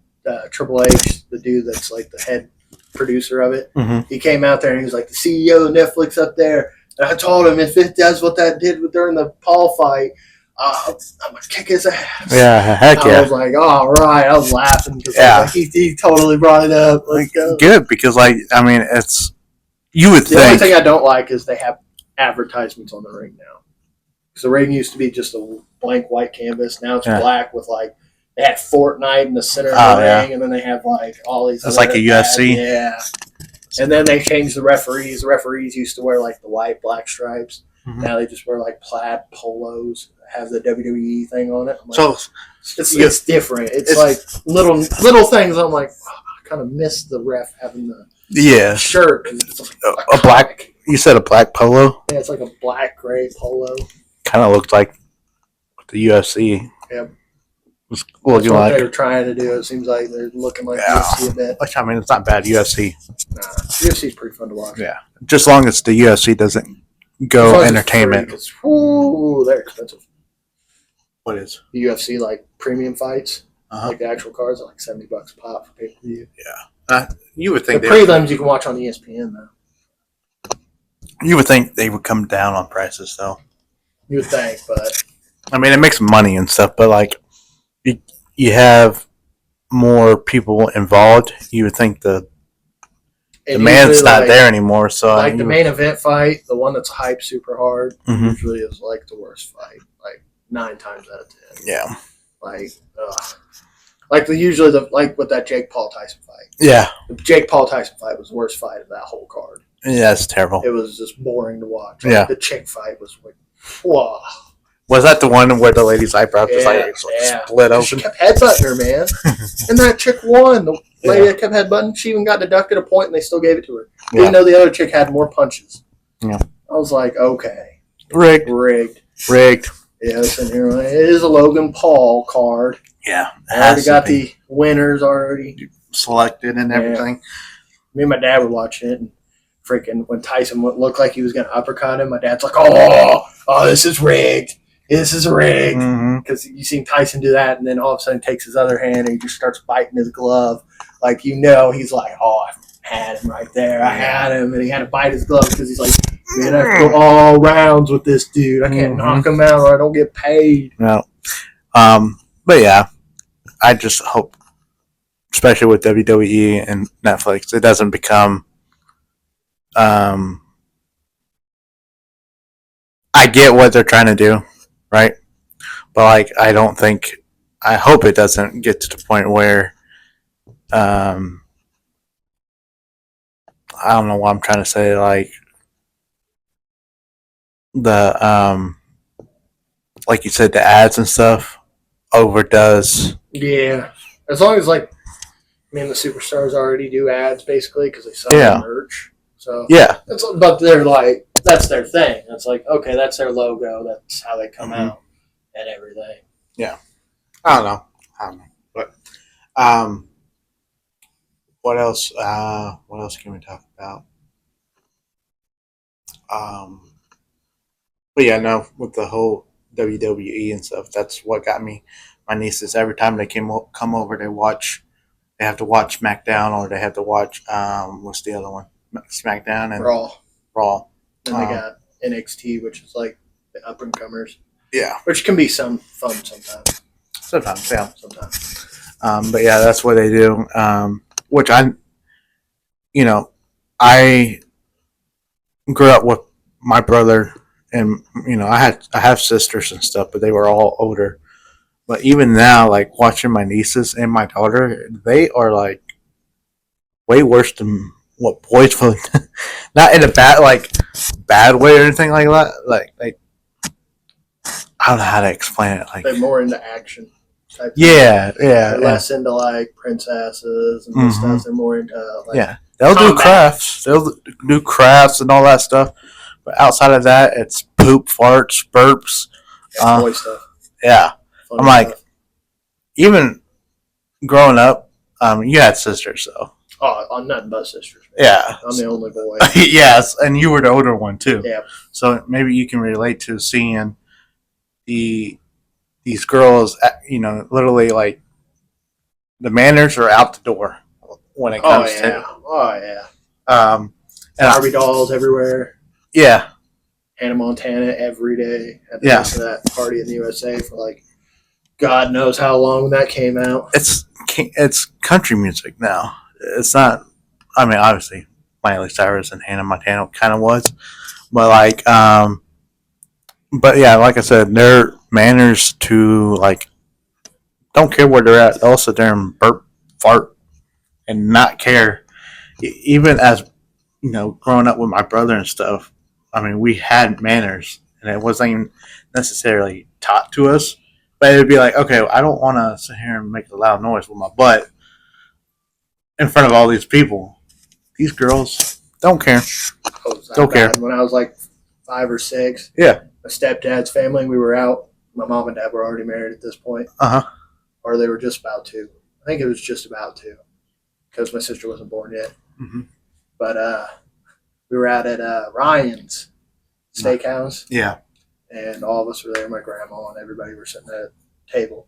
Triple H, the dude that's like the head producer of it, he came out there and he was like, the CEO of Netflix up there. And I told him if it does what that did during the Paul fight, I'm going to kick his ass. Yeah, heck yeah. I was like, all right. I was laughing because he totally brought it up. Let's go. Good, because, like, I mean, it's, you would think. The only thing I don't like is they have advertisements on the ring now. Because the ring used to be just a blank white canvas. Now it's black with, like, they had Fortnite in the center of the ring, and then they have, like, all these. It's like a UFC? Yeah. And then they changed the referees. The referees used to wear, like, the white, black stripes. Now they just wear, like, plaid polos that have the WWE thing on it. Like, so it's different. It's like little things. I'm like, I kind of miss the ref having the shirt. Cause it's like a black. You said a black polo? Yeah, it's like a black gray polo. Kind of looked like the UFC. Yeah. That's what they were trying to do. It seems like they're looking like UFC a bit. Which, I mean, it's not bad. UFC. Nah, UFC is pretty fun to watch. Yeah. Just as long as the UFC doesn't go entertainment. They're expensive. What is? The UFC, like, premium fights. Like, the actual cards are like $70 a pop for pay-per-view. Yeah. You would think the prelims you can watch on ESPN, though. You would think they would come down on prices, though. You would think, but... I mean, it makes money and stuff, but, like, you have more people involved. You would think the demand's not there anymore. So like the main event fight, the one that's hyped super hard, usually is like the worst fight, like 9 times out of 10. Yeah, like usually with that Jake Paul Tyson fight. Yeah, the Jake Paul Tyson fight was the worst fight of that whole card. Yeah, it's terrible. It was just boring to watch. Like, the chick fight was like, whoa. Was that the one where the lady's eyebrow just split open? She kept headbutting her, man. And that chick won. The lady that kept headbutting, she even got deducted a point and they still gave it to her. Even though the other chick had more punches. Yeah. I was like, okay. Rigged. Yes, and here it is a Logan Paul card. Yeah. I already got the winners already selected and everything. Me and my dad were watching it, and freaking when Tyson looked like he was going to uppercut him, my dad's like, oh, this is rigged. This is rigged. Because you seen Tyson do that, and then all of a sudden takes his other hand and he just starts biting his glove. Like, he's like, I had him right there. I had him. And he had to bite his glove because he's like, man, I have to go all rounds with this dude. I can't knock him out or I don't get paid. No. But yeah, I just hope, especially with WWE and Netflix, it doesn't become I get what they're trying to do, right? But like I hope it doesn't get to the point where I don't know what I'm trying to say. Like the like you said, the ads and stuff overdoes. Yeah, as long as like, I mean, the superstars already do ads basically because they sell their merch. So yeah, but they're like that's their thing. It's like okay, that's their logo. That's how they come out and everything. Yeah, I don't know, but what else? What else can we talk about? But yeah, no, with the whole WWE and stuff, that's what got me. My nieces every time they come over, they watch. They have to watch SmackDown, or they have to watch what's the other one? SmackDown and Raw. Raw. And they got NXT, which is like the up and comers. Yeah, which can be some fun sometimes. Sometimes, yeah. Sometimes. But yeah, that's what they do. Which I grew up with my brother, and I have sisters and stuff, but they were all older. But even now, like watching my nieces and my daughter, they are like way worse than what boys would. Not in a bad way or anything like that. Like I don't know how to explain it. Like they're more into action type. Yeah. They're less into like princesses and stuff. They're more into They'll do crafts. They'll do crafts and all that stuff. But outside of that, it's poop, farts, burps, boy stuff. Yeah. Fun I'm like, even growing up, you had sisters, though. Oh, I'm nothing but sisters. Yeah. I'm the only boy. Yes, and you were the older one, too. Yeah. So maybe you can relate to seeing these girls, literally like the manners are out the door when it comes to. Oh, yeah. And Barbie dolls everywhere. Yeah. Hannah Montana every day. At the rest of that party in the USA for like God knows how long that came out. It's country music now. It's not. I mean, obviously, Miley Cyrus and Hannah Montana kind of was, but but yeah, like I said, their manners to like don't care where they're at. They'll sit there and burp, fart, and not care. Even as growing up with my brother and stuff, I mean, we had manners, and it wasn't even necessarily taught to us. But it'd be like, okay, I don't want to sit here and make a loud noise with my butt in front of all these people. These girls don't care. Don't care. When I was like 5 or 6, yeah, my stepdad's family, we were out. My mom and dad were already married at this point. Or they were just about to. I think it was just about to, because my sister wasn't born yet. Mm-hmm. But we were out at Ryan's Steakhouse. Yeah. And all of us were there. My grandma and everybody were sitting at a table.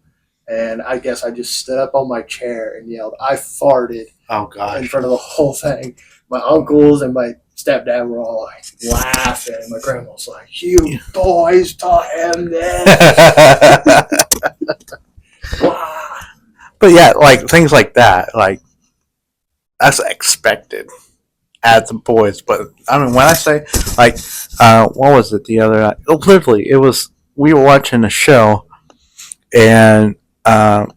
And I guess I just stood up on my chair and yelled, I farted. Oh, gosh. In front of the whole thing. My uncles and my stepdad were all like laughing. And my grandma was like, you boys taught him this. But yeah, like things like that, like that's expected at the boys. But I mean, when I say like, what was it the other night? Literally, it was we were watching a show, and they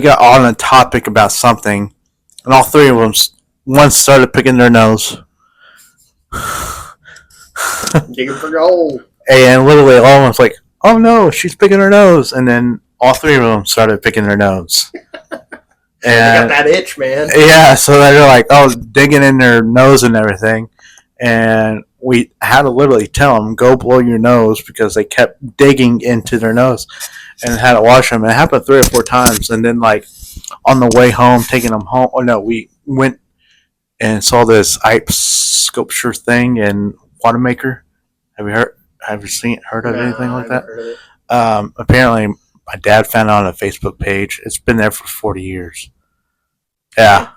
got on a topic about something, and all three of them, one started picking their nose. Digging for gold. And literally, all of them was like, "Oh no, she's picking her nose," and then all three of them started picking their nose. And they got that itch, man. Yeah, so they're like, digging in their nose and everything. And we had to literally tell them, go blow your nose, because they kept digging into their nose and had to wash them. It happened 3 or 4 times. And then, like, on the way home, taking them home, we went and saw this ice sculpture thing in Watermaker. Have you heard of anything like that? Heard of it. Apparently, my dad found it on a Facebook page. It's been there for 40 years. Yeah.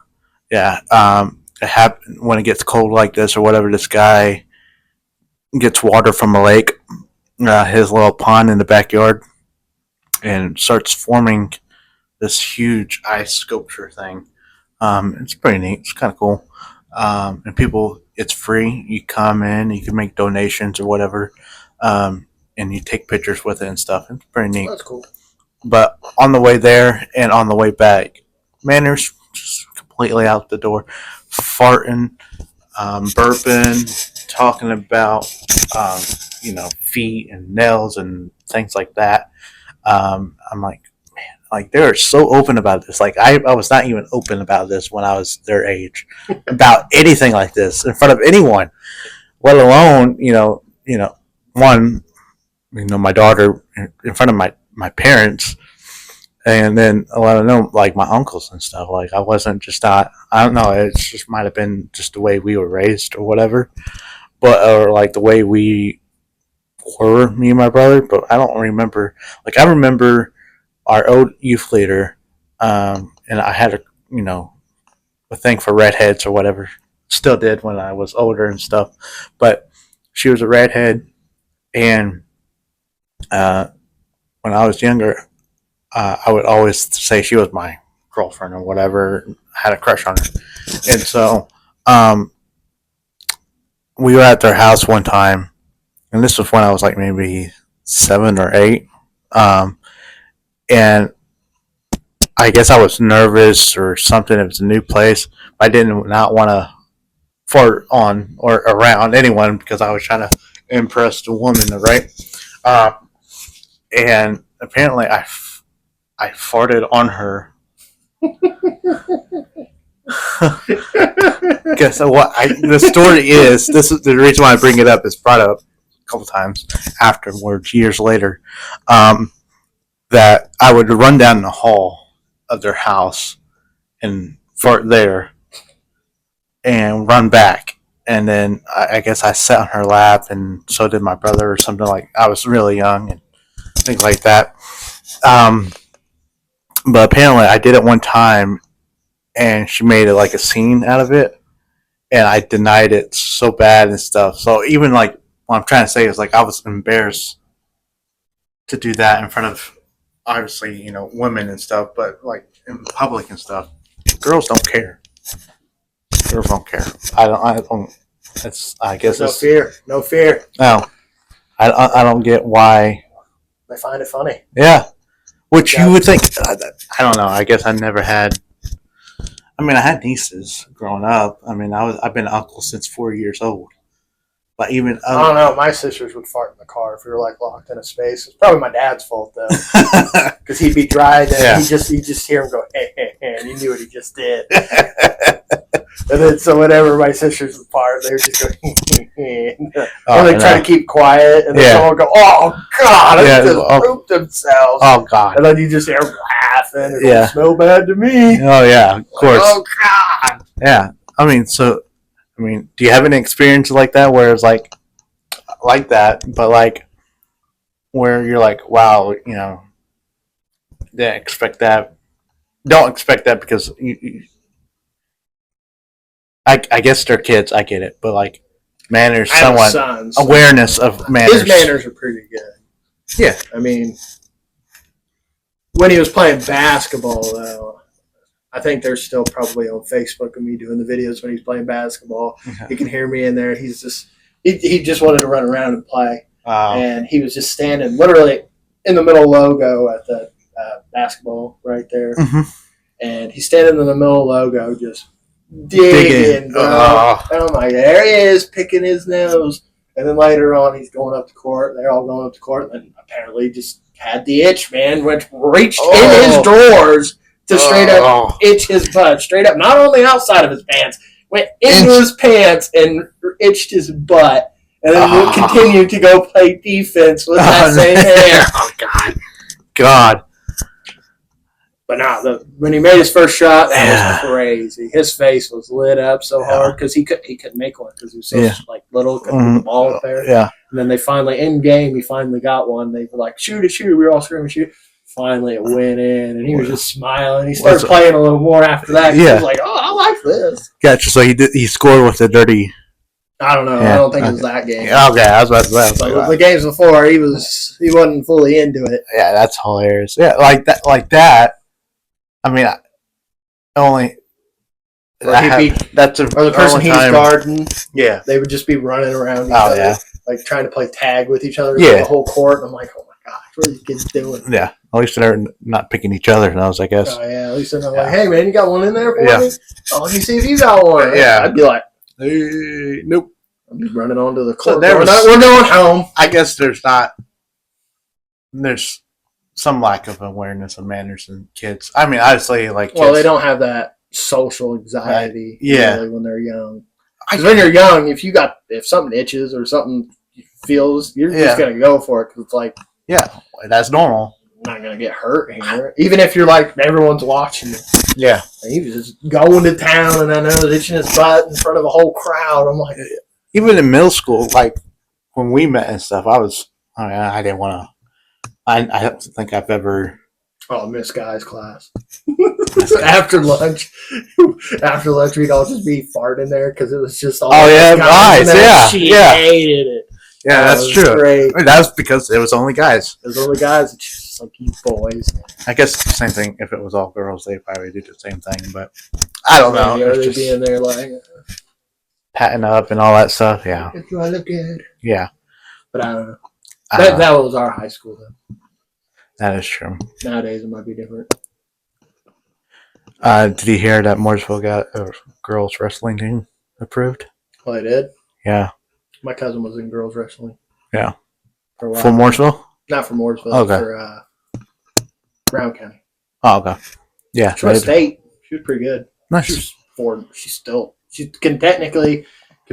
It happened when it gets cold like this or whatever. This guy gets water from a lake, his little pond in the backyard, and starts forming this huge ice sculpture thing. It's pretty neat. It's kind of cool. And people, it's free. You come in, you can make donations or whatever, and you take pictures with it and stuff. It's pretty neat. That's cool. But on the way there and on the way back, manners just completely out the door, farting, burping, talking about, feet and nails and things like that. I'm like, man, like they're so open about this. Like I was not even open about this when I was their age, about anything like this in front of anyone, let alone, one, my daughter in front of my parents, and then a lot of them, like my uncles and stuff. Like I wasn't just not. I don't know. It just might have been just the way we were raised or whatever, or like the way we were, me and my brother. But I don't remember. Like I remember our old youth leader, and I had a thing for redheads or whatever. Still did when I was older and stuff, but she was a redhead, and when I was younger, I would always say she was my girlfriend or whatever. I had a crush on her, and so we were at their house one time, and this was when I was like maybe 7 or 8, and I guess I was nervous or something. It was a new place. I didn't not want to fart on or around anyone because I was trying to impress the woman, right? And apparently I farted on her. Guess what? The story is, this is the reason why I bring it up. It's brought up a couple times afterwards, years later, that I would run down the hall of their house and fart there and run back. And then I guess I sat on her lap, and so did my brother or something. Like I was really young and things like that. But apparently I did it one time, and she made it like a scene out of it, and I denied it so bad and stuff. So even like what I'm trying to say is like I was embarrassed to do that in front of obviously women and stuff, but like in public and stuff, girls don't care. Girls don't care. I don't. It's. I guess no it's fear. No fear. No, I don't get why. They find it funny. Yeah, which you would think. I don't know. I guess I never had. I mean, I had nieces growing up. I mean, I've been an uncle since 4 years old. But even I don't know. My sisters would fart in the car if we were like locked in a space. It's probably my dad's fault though, because he'd be dry and you just hear him go hey, hey, hey, and you knew what he just did. And then so whenever my sisters would fart, they would just go and they try to keep quiet, and then someone would go, "Oh God!" They just poop themselves. Oh God! And then you just hear them laughing. It don't smell bad to me. Oh yeah, of course. Oh God! Yeah, I mean, do you have any experience like that where it's like that, but like where you're like, wow, didn't expect that. Don't expect that because I guess they're kids. I get it, but like manners, somewhat awareness of manners. His manners are pretty good. Yeah, I mean, when he was playing basketball, though, I think they're still probably on Facebook of me doing the videos when he's playing basketball. Okay. You can hear me in there. He's just he just wanted to run around and play, and he was just standing literally in the middle logo at the basketball right there, and he's standing in the middle logo just digging, bro. And I'm like, there he is, picking his nose. And then later on, he's going up to court. They're all going up to court, and apparently just had the itch, man. Reached in his drawers to straight up itch his butt, straight up, not on the outside of his pants, went into his pants and itched his butt, and then continued to go play defense with that same hand. Oh God. But when he made his first shot, that was crazy. His face was lit up so hard because he couldn't make one because he was so little, couldn't get the ball up there. Yeah. And then they finally, in game, he finally got one. They were like, shoot it. We were all screaming, shoot it. Finally, it went in, and he was just smiling. He started playing a little more after that. He was like, "Oh, I like this." Gotcha. So he scored with the dirty. I don't know. I don't think it was that game. Okay, I was about to say. The games before, he wasn't fully into it. Yeah, that's hilarious. Yeah, like that. I mean, that's or the person he's guarding. Yeah, they would just be running around each other, like trying to play tag with each other. Yeah, the whole court. And I'm like, oh my gosh, what are these kids doing? Yeah, at least they're not picking each other's nose, I guess. Oh, yeah, at least they're not like, hey, man, you got one in there for Yeah. me? Oh, let me see if you got one. Yeah. I'd be like, Nope. I'm just running onto the So court. there We're was- going home. I guess there's some lack of awareness of manners in kids. I mean, obviously, like kids, Well, they don't have that social anxiety Yeah. really when they're young. Because when you're young, if something itches or something feels, you're just going to go for it because it's like, yeah, that's normal. I'm not going to get hurt here. Even if you're like, everyone's watching you. Yeah. And he was just going to town and I know he's itching his butt in front of a whole crowd. I'm like, Even in middle school, like when we met and stuff, I didn't want to. I don't think I've ever. oh, miss guys class. After lunch, we'd all just be farting there because it was just all. Oh, yeah, guys. nice, yeah, She yeah. hated it. Yeah, Oh, that's it was true. Great. I mean, that was because it was only guys. It was only guys. And she's just like, you boys. I guess the same thing. If it was all girls, they probably do the same thing. But I don't know. Yeah, It's they'd just be in there like, patting up and all that stuff. Yeah, do I look good? yeah. But I don't know. Uh, That was our high school though. that is true. Nowadays it might be different. Did you hear that Mooresville got a girls wrestling team approved? Oh, they did? Yeah. My cousin was in girls wrestling. Yeah. For a while. For Mooresville? Not for Mooresville. Okay. For Brown County. Oh, okay. Yeah. She went state. She was pretty good. Nice. She can technically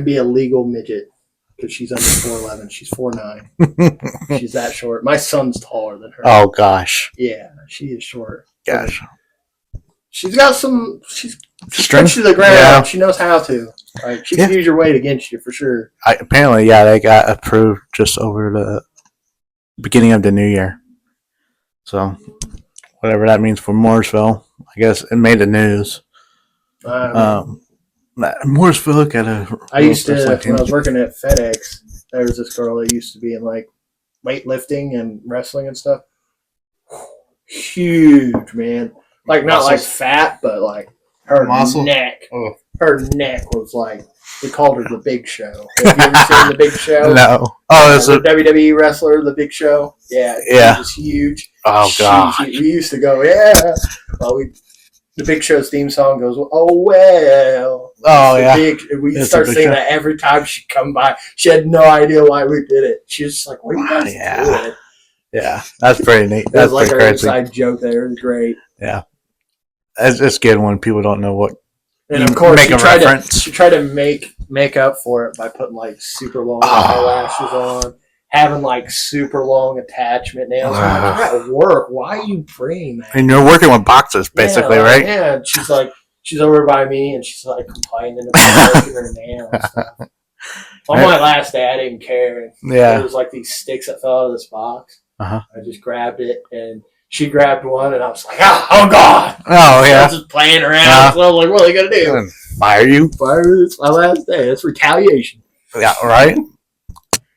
be a legal midget because she's under 4'11". She's 4'9". She's that short. My son's taller than her. Oh, gosh. Yeah, she is short. Gosh. She's got some. She's Strength? to the ground. Yeah. She knows how to. Like she can use your weight against you for sure. Apparently, yeah, they got approved just over the beginning of the new year. So, whatever that means for Mooresville, I guess it made the news. Mooresville got a. I used to when I was working at FedEx. There was this girl that used to be in like weightlifting and wrestling and stuff. Huge, man. Like not like fat, but like her neck. Oh. Her neck was like we called her the Big Show. Have you ever seen the Big Show? No. Oh, it's the WWE wrestler, the Big Show. Yeah, yeah. She was huge. Oh god. We used to go, yeah. Well, the Big Show's theme song goes, oh well. Oh yeah. We start singing that every time she'd come by. She had no idea why we did it. She was just like, what are you guys doing? Yeah, that's pretty neat. That's like pretty our crazy. inside joke there. It was great. Yeah. It's good when people don't know what. And of course, she tried to make up for it by putting like super long eyelashes on, having like super long attachment nails. I'm like, you're at work. Why are you bringing that? And you're working with boxes, basically, right? Yeah. And she's over by me, and she's like complaining about breaking her nails. And stuff. On my last day, I didn't care. Yeah. There was like these sticks that fell out of this box. Uh-huh. I just grabbed it, and she grabbed one, and I was like, oh God. Oh, yeah. I was just playing around. So I was like, what are they going to do? Fire you? It's my last day. That's retaliation. Yeah, right?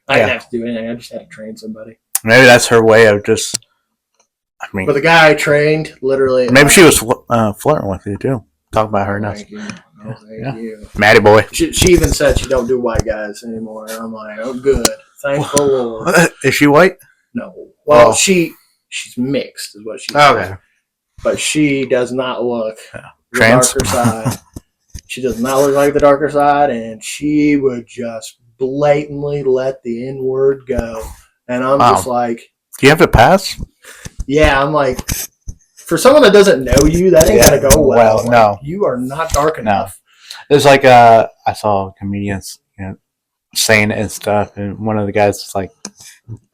I didn't have to do anything. I just had to train somebody. Maybe that's her way of just, But the guy I trained, literally. Maybe she was flirting with you, too. Talk about her now. Thank you. Matty boy. She even said she don't do white guys anymore. And I'm like, oh, good. Thank the Lord. Is she white? No. Well, she's mixed, is what she said. Okay. But she does not look trans. The darker side. She does not look like the darker side, and she would just blatantly let the N-word go. And I'm just like... Do you have to pass? Yeah, I'm like... For someone that doesn't know you, that ain't going to go well. Like, no. You are not dark enough. There's like I saw comedians saying it and stuff, and one of the guys was like,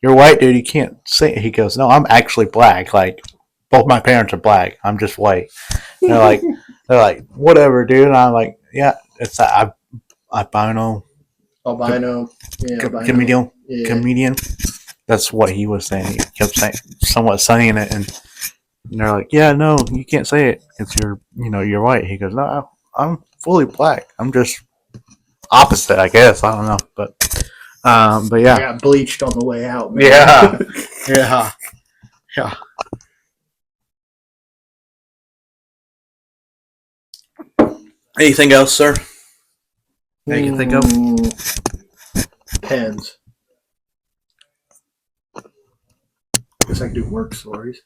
"You're white, dude. You can't say it." He goes, "No, I'm actually black. Like, both my parents are black. I'm just white." And they're like, "Whatever, dude." And I'm like, "Yeah, it's albino." Albino. Comedian. Yeah. Comedian. That's what he was saying. He kept saying it, and they're like, "Yeah, no, you can't say it. It's you're white." He goes, "No, I'm fully black. I'm just opposite, I guess. I don't know, but yeah." I got bleached on the way out, man. Yeah. Yeah. Anything else, sir? That you can think of? Pens. guess I could do work stories.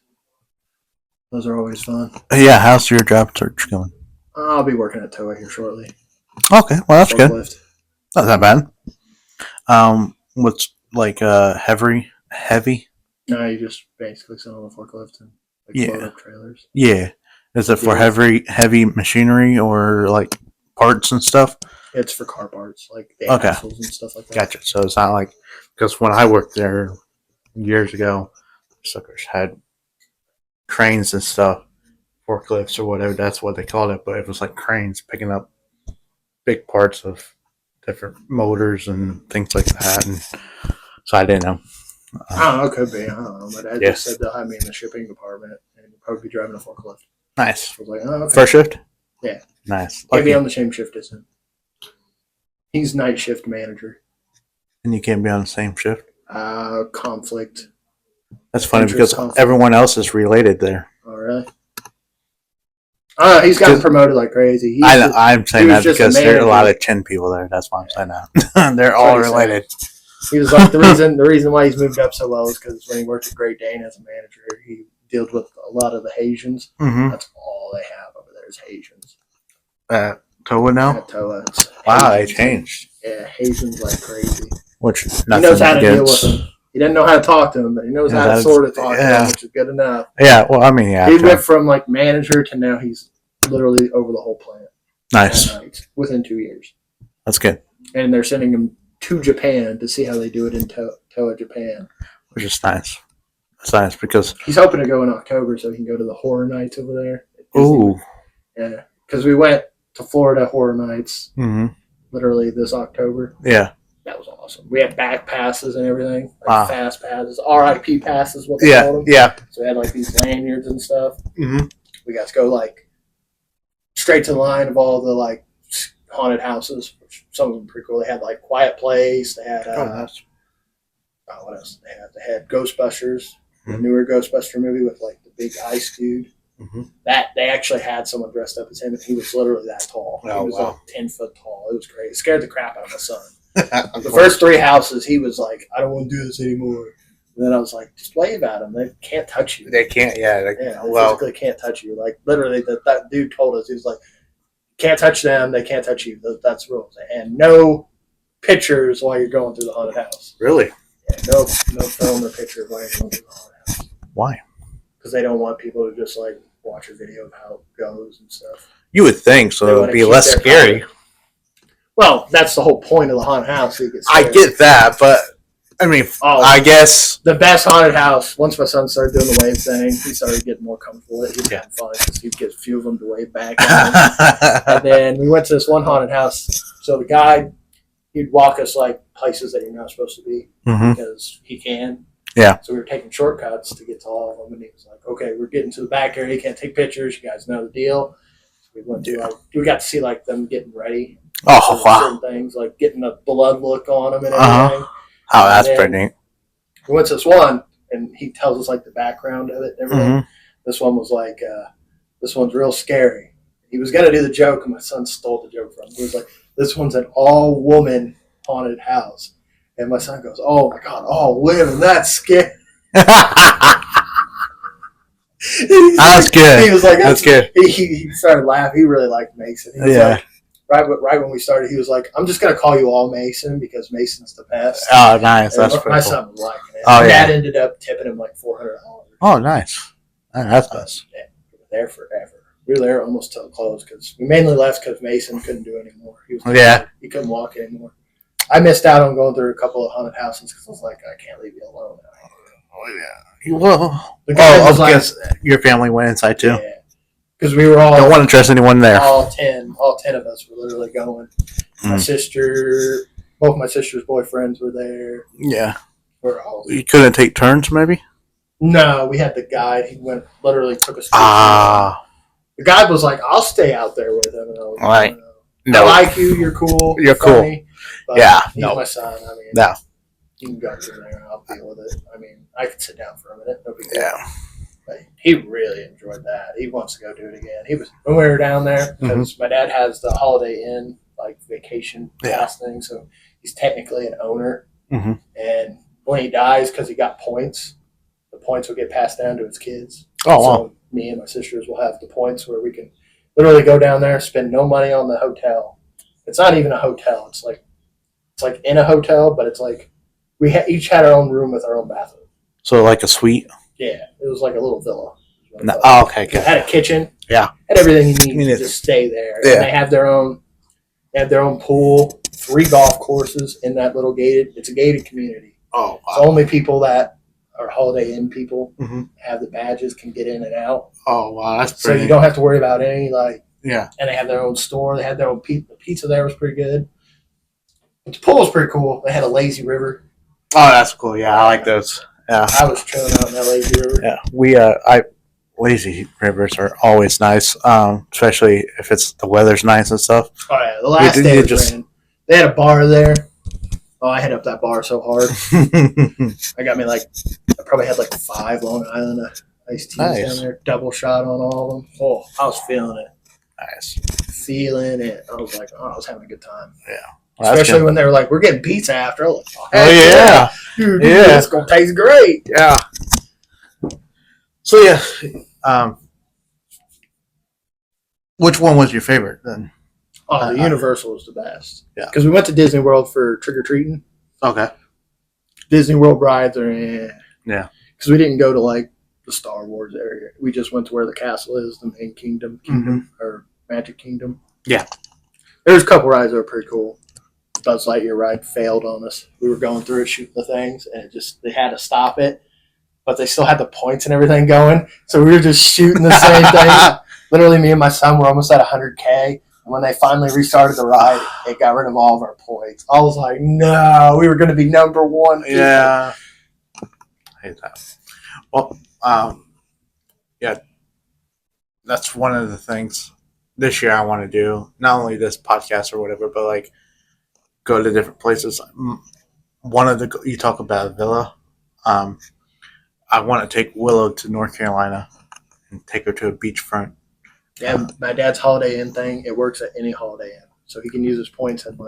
Those are always fun. Yeah, how's your job search going? I'll be working at Toa here shortly. Okay, well that's good. Forklift. Not that bad. What's like heavy? No, you just basically sit on the forklift and load up trailers. Yeah. Is it for heavy machinery or like parts and stuff? It's for car parts, like the axles and stuff like that. Gotcha. So it's not like, because when I worked there years ago, suckers had cranes and stuff, forklifts or whatever. That's what they called it, but it was like cranes picking up big parts of different motors and things like that. And so I didn't know. I don't know. Could be. I don't know. My dad just said they'll have me in the shipping department and probably be driving a forklift. Nice. I was like, oh, okay. First shift? Yeah. Nice. Can't be on the same shift as him. He's night shift manager. And you can't be on the same shift? Conflict. That's funny because everyone else is related there. Oh, really? He's gotten promoted like crazy. I'm saying that because there are a lot of Chin people there. That's why I'm saying that. They're all related. He was like, the reason why he's moved up so well is because when he worked at Great Dane as a manager, he dealt with a lot of the Haitians. Mm-hmm. That's all they have over there is Haitians. Toa now? At Toa. Wow, they changed. Yeah, Haitians like crazy. Which he knows how to deal with them. He doesn't know how to talk to them, but he knows how to sort of talk to them, which is good enough. Yeah, well, I mean, yeah. He went from like manager to now he's literally over the whole plant. Nice. Within 2 years. That's good. And they're sending him to Japan to see how they do it in Toa, Japan. Which is nice. It's nice because he's hoping to go in October so he can go to the horror nights over there. Ooh. Yeah, because we went to Florida horror nights literally this October. Yeah. That was awesome. We had back passes and everything, like fast passes, RIP passes, what they called them. Yeah. So we had like these lanyards and stuff. Mm-hmm. We got to go like straight to the line of all the like haunted houses, which some of them pretty cool. They had like Quiet Place. They had what else? They had Ghostbusters, the newer Ghostbuster movie with like the big ice dude. Mm-hmm. That they actually had someone dressed up as him, and he was literally that tall. He was like 10 foot tall. It was great. It scared the crap out of my son. The first 3 houses, he was like, "I don't want to do this anymore." And then I was like, "Just wave at them. They can't touch you. They can't. Yeah. They physically can't touch you. Like literally, that dude told us he was like, "Can't touch them. They can't touch you. That's rules. And no pictures while you're going through the haunted house." Really? Yeah. No film or picture while you're going through the haunted house. Why? Because they don't want people to just like watch a video of how it goes and stuff. You would think so. It would be less scary. Well, that's the whole point of the haunted house. So I get that, but I mean, I guess the best haunted house. Once my son started doing the wave thing, he started getting more comfortable. He was having fun because he'd get a few of them to wave back. And then we went to this one haunted house. So the guide, he'd walk us like places that you're not supposed to be because he can. Yeah. So we were taking shortcuts to get to all of them, and he was like, "Okay, we're getting to the back area. You can't take pictures. You guys know the deal." So we went to. We got to see like them getting ready. Oh wow! Certain things like getting a blood look on them and everything. Oh, that's pretty neat. We went to this one, and he tells us like the background of it and everything. This one was like, this one's real scary. He was gonna do the joke, and my son stole the joke from him. He was like, "This one's an all-woman haunted house." And my son goes, "Oh my God, all women, that's scary." That's good. He was like, "That's good." He started laughing. He really liked Mason. He was like, right when we started, he was like, "I'm just gonna call you all Mason because Mason's the best." Oh, nice. And That's pretty my cool. son was liking it. Oh, and yeah. Dad ended up tipping him like $400. Oh, nice. That's nice. Yeah, we were there forever. We were there almost till close because we mainly left because Mason couldn't do it anymore. He couldn't walk anymore. I missed out on going through a couple of haunted houses because I was like, I can't leave you alone. Oh, yeah. Well, the guy was like, your family went inside too. Yeah. Because we were all. Don't want to trust anyone there. All 10 of us were literally going. My sister, both my sister's boyfriends were there. Yeah. We're all. You couldn't take turns, maybe? No, we had the guide. He literally took us. The guide was like, "I'll stay out there with him." And I was like, "No, I like you. You're cool. You're funny, cool." But he's my son. I mean, no. You can go through there and I'll deal with it. I mean, I could sit down for a minute. No big deal. Yeah. But he really enjoyed that. He wants to go do it again. He was when we were down there because my dad has the Holiday Inn like vacation pass thing, so he's technically an owner. And when he dies, because he got points, the points will get passed down to his kids. Oh, so wow. me and my sisters will have the points where we can literally go down there, spend no money on the hotel. It's not even a hotel. It's like in a hotel, but it's like we each had our own room with our own bathroom. So like a suite? Yeah, it was like a little villa. No, oh, okay, good. It had a kitchen. Yeah. Had everything you need to just stay there. Yeah. And they have their own pool, 3 golf courses in that little it's a gated community. Oh, wow. So only people that are Holiday Inn people have the badges can get in and out. Oh, wow, that's so pretty. You don't have to worry about any Yeah. And they have their own store. They had their own pizza. The pizza there was pretty good. But the pool was pretty cool. They had a lazy river. Oh, that's cool. Yeah, I like those. Yeah. I was chilling out in that lazy river. Yeah, lazy rivers are always nice, especially if the weather's nice and stuff. Oh yeah, the last day was ran. They had a bar there. Oh, I hit up that bar so hard. I got me I probably had 5 Long Island iced teas down there, double shot on all of them. Oh, I was feeling it. Nice. Feeling it. I was I was having a good time. Yeah. Well, especially when they were like, we're getting pizza after. I was like, oh yeah. Dude, it's going to taste great. Yeah. So, yeah. Which one was your favorite then? Oh, the Universal was the best. Yeah. Because we went to Disney World for trick-or-treating. Okay. Disney World rides are Yeah. Because we didn't go to, the Star Wars area. We just went to where the castle is, the main kingdom, or Magic Kingdom. Yeah. There's a couple rides that were pretty cool. Buzz Lightyear ride failed on us. We were going through it, shooting the things, and they had to stop it. But they still had the points and everything going. So we were just shooting the same thing. Literally, me and my son were almost at 100K. And when they finally restarted the ride, it got rid of all of our points. I was like, no, we were going to be number 1. Yeah. I hate that. Well, yeah, that's one of the things this year I want to do. Not only this podcast or whatever, but go to different places. You talk about a villa. I want to take Willow to North Carolina and take her to a beachfront. Yeah, my dad's Holiday Inn thing, it works at any Holiday Inn. So he can use his points. And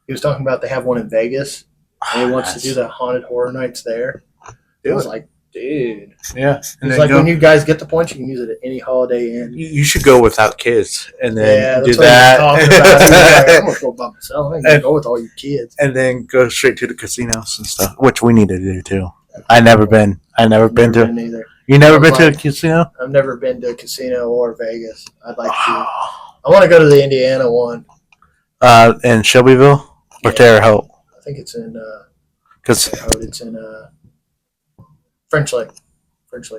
he was talking about they have one in Vegas. And he wants to do the haunted horror nights there. I was like, dude. Yeah. It's when you guys get the points, you can use it at any Holiday Inn. You should go without kids and then do what that. I'm going to go by myself. I ain't going to go with all you kids. And then go straight to the casinos and stuff, which we need to do too. I've never been to either. You never been to a casino? I've never been to a casino or Vegas. I'd like to. I want to go to the Indiana one. In Shelbyville or Terre Haute? I think it's in. It's in French Lake,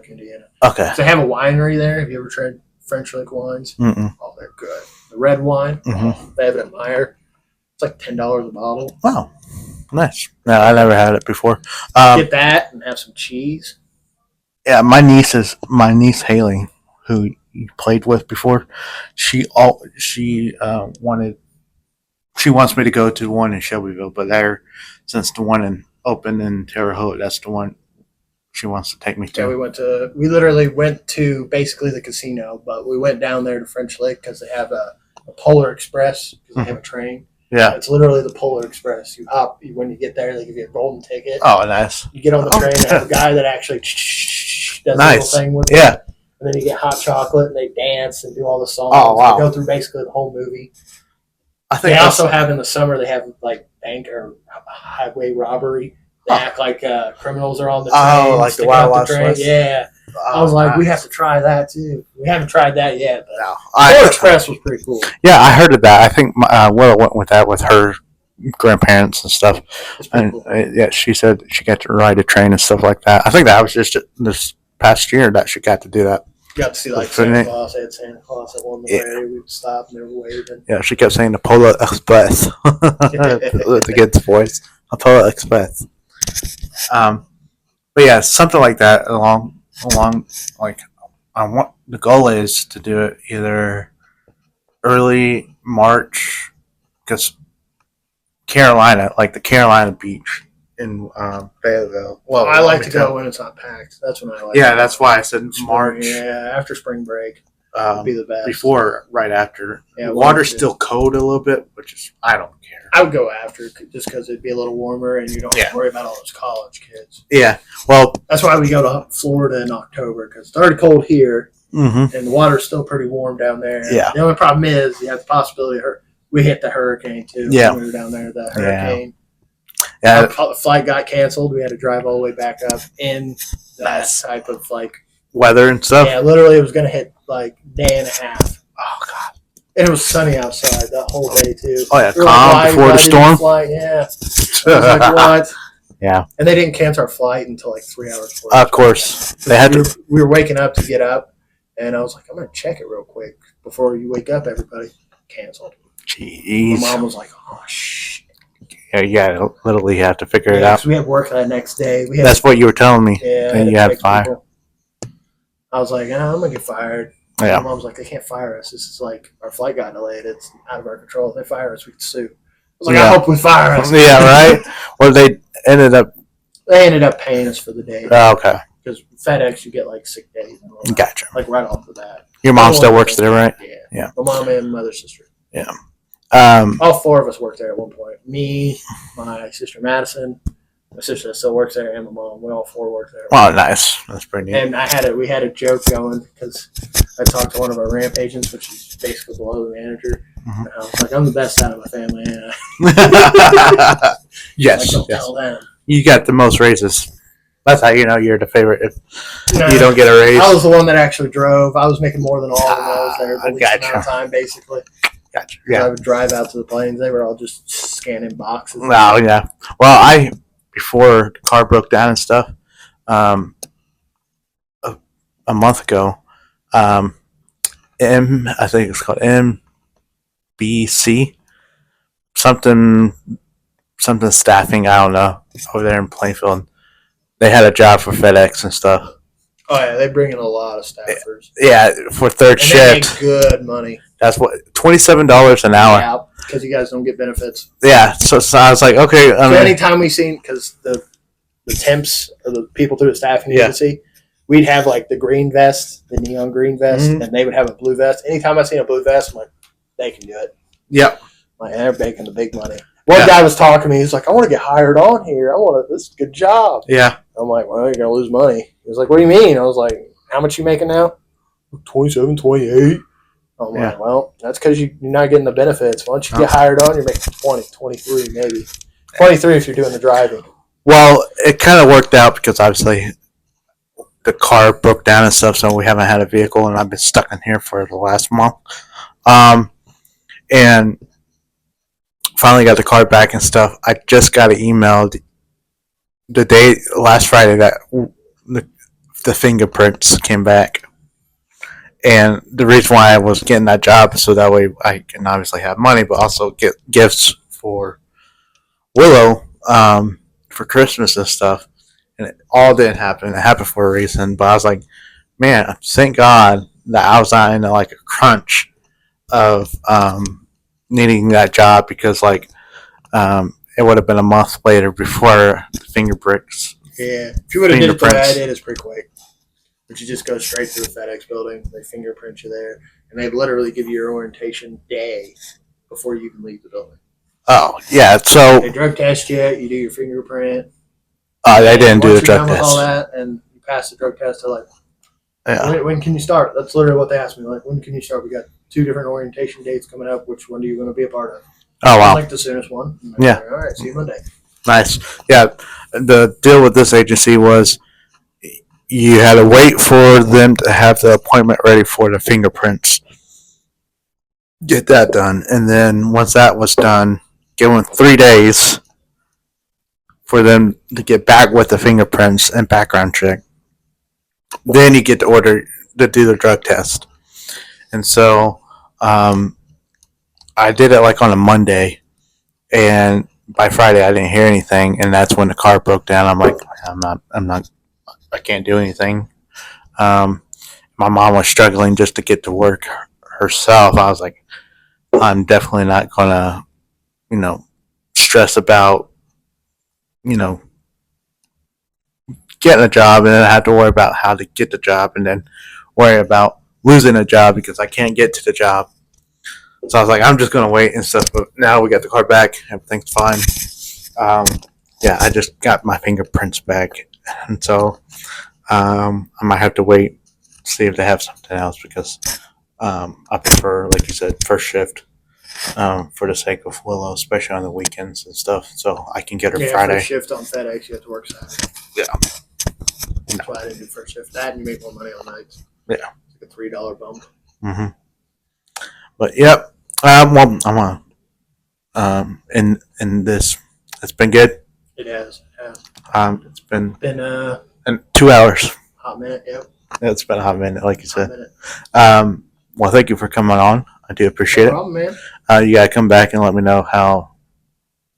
Indiana. Okay. So they have a winery there. Have you ever tried French Lake wines? Mm-mm. Oh, they're good. The red wine. They have it at Meyer. It's like $10 a bottle. Wow. Nice. No, I never had it before. Get that and have some cheese. Yeah, my niece Haley, who you played with before, she wants me to go to the one in Shelbyville, but since the one open in Terre Haute, that's the one she wants to take me to. Yeah, we literally went to basically the casino, but we went down there to French Lake because they have a Polar Express, because they have a train. Yeah. It's literally the Polar Express. You hop, when you get there, they give you a golden ticket. Oh, nice. You get on the train, and the guy that actually does the little thing with it. And then you get hot chocolate, and they dance and do all the songs. Oh, wow. They go through basically the whole movie. I think they also have in the summer, they have bank or highway robbery. They act like criminals are on the train. Oh, like the Wild Wild West? Yeah. I was like, we have to try that too. We haven't tried that yet. But no. Polar Express was pretty cool. Yeah, I heard of that. I think Willow went with that with her grandparents and stuff. And cool. She said she got to ride a train and stuff like that. I think that was just this past year that she got to do that. Got to see Santa Claus. They had Santa Claus at one area. We'd stop and they were waving. Yeah, she kept saying the Polar Express. The kid's voice. A Polar Express. But yeah, something like that along the goal is to do it either early March, because Carolina, the Carolina beach in Fayetteville. Well, I like to go when it's not packed. That's when I like. Yeah, that's why I said March. Yeah, after spring break would be the best. Before, right after. Yeah, the water's still cold a little bit, which is I don't care. I would go after just because it'd be a little warmer and you don't have to worry about all those college kids. Yeah. Well, that's why we go to Florida in October, because it's already cold here, mm-hmm. and the water's still pretty warm down there. Yeah. The only problem is you have the possibility we hit the hurricane too. Yeah. When we were down there, the hurricane. Yeah. The flight got canceled. We had to drive all the way back up in that type of weather and stuff. Yeah, literally, it was going to hit day and a half. Oh God. And it was sunny outside that whole day too. Oh yeah, calm before the storm. Yeah. I was like, what? Yeah. And they didn't cancel our flight until 3 hours before. Of course. They had to. We were waking up to get up, and I was like, I'm going to check it real quick before you wake up, everybody. Canceled. Jeez. My mom was like, oh, shit. Yeah, you gotta literally have to figure it out. We had work that next day. That's what you were telling me. Yeah. And you had fire. I was like, I'm going to get fired. Yeah. My mom was like, they can't fire us. This is our flight got delayed. It's out of our control. If they fire us, we can sue. I was like, I hope we fire us. Yeah, right? Well, they ended up paying us for the day. Oh, okay. Because FedEx, you get sick days. Gotcha. Right off the bat. Your mom still works there, right? Yeah. My mom and my other sister. Yeah. All four of us worked there at one point. Me, my sister Madison, my sister that still works there, and my mom. We all four worked there. Oh, nice. That's pretty neat. And we had a joke going because I talked to one of our ramp agents, which is basically below the manager. Mm-hmm. And I was like, I'm the best out of my family. Yes. Don't tell them. You got the most raises. That's how you know you're the favorite if you don't get a raise. I was the one that actually drove. I was making more than all of those there. The least amount of time, basically. Gotcha. Yeah. I would drive out to the planes. They were all just scanning boxes. Oh, yeah. Well, before the car broke down and stuff, a month ago, I think it's called MBC, something staffing, I don't know, over there in Plainfield. They had a job for FedEx and stuff. Oh, yeah, they bring in a lot of staffers. Yeah, for third shift. They make good money. That's what, $27 an hour. Yeah, because you guys don't get benefits. Yeah, so I was like, okay. Anytime we seen, because the temps or the people through the staffing agency, we'd have the green vest, the neon green vest, and they would have a blue vest. Anytime I seen a blue vest, I'm like, they can do it. Yep. They're making the big money. One guy was talking to me. He's like, I want to get hired on here. This is a good job. Yeah. I'm like, well, you're going to lose money. He was like, what do you mean? I was like, how much you making now? 27, 28. I'm like, well, that's because you're not getting the benefits. Once you get hired on, you're making 20, 23 maybe. 23 if you're doing the driving. Well, it kind of worked out because obviously the car broke down and stuff, so we haven't had a vehicle, and I've been stuck in here for the last month. And finally got the car back and stuff. I just got an email the day last Friday that the fingerprints came back. And the reason why I was getting that job is so that way I can obviously have money, but also get gifts for Willow for Christmas and stuff. And it all didn't happen. It happened for a reason. But I was like, man, thank God that I was not in a crunch of needing that job, because it would have been a month later before the fingerprints. Yeah, if you would have did it the way I did, it's pretty quick. But you just go straight to the FedEx building. They fingerprint you there, and they literally give you your orientation day before you can leave the building. Oh yeah, so they drug test you. You do your fingerprint. They didn't do the drug test. All that, and you pass the drug test. They're like, when can you start? That's literally what they asked me. When can you start? We got 2 different orientation dates coming up. Which one do you want to be a part of? Oh wow, the soonest one. Yeah. All right, see you Monday. Nice. Yeah, the deal with this agency was you had to wait for them to have the appointment ready for the fingerprints. Get that done, and then once that was done, give them 3 days for them to get back with the fingerprints and background check. Then you get to order to do the drug test. And so I did it on a Monday, and by Friday I didn't hear anything, and that's when the car broke down. I'm like, I can't do anything. My mom was struggling just to get to work herself. I was like, I'm definitely not gonna, stress about, getting a job, and then I have to worry about how to get the job, and then worry about losing a job because I can't get to the job. So I was like, I'm just gonna wait and stuff. But now we got the car back, everything's fine. I just got my fingerprints back and so I might have to wait, see if they have something else because I prefer, like you said, first shift for the sake of Willow, especially on the weekends and stuff. So I can get her Friday. First shift on FedEx, you have to work Saturday. Yeah. That's why I didn't do first shift. That and you make more money on nights. Yeah. It's like a $3 bump. Mm-hmm. But yep. Well, I'm on. In this, it's been good. It has. Yeah. It's been in 2 hours. Hot minute. Yep. It's been a hot minute, like you Hot said. minute. Well, thank you for coming on. I do appreciate No problem, man. it. You gotta come back and let me know how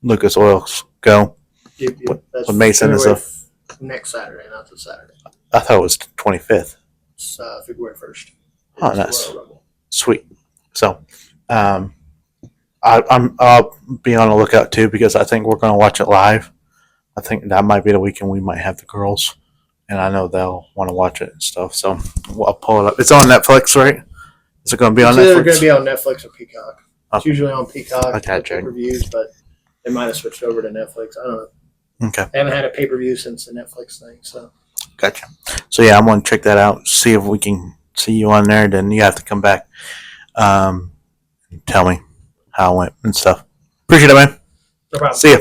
Lucas Oils go. Yep. That's With Mason and stuff. Next Saturday, not this Saturday. I thought it was 25th. It's February 1st. Oh, nice. Sweet. So, I'll be on the lookout too because I think we're going to watch it live. I think that might be the weekend we might have the girls, and I know they'll want to watch it and stuff. So I'll pull it up. It's on Netflix, right? Is it going to be on Netflix? It's going to be on Netflix or Peacock. Okay. It's usually on Peacock. Okay, check. Pay-per-views, but they might have switched over to Netflix. I don't know. Okay. They haven't had a pay-per-view since the Netflix thing, so. Gotcha. So yeah, I'm going to check that out. See if we can see you on there. Then you have to come back, and tell me how it went and stuff. Appreciate it, man. No problem. See ya.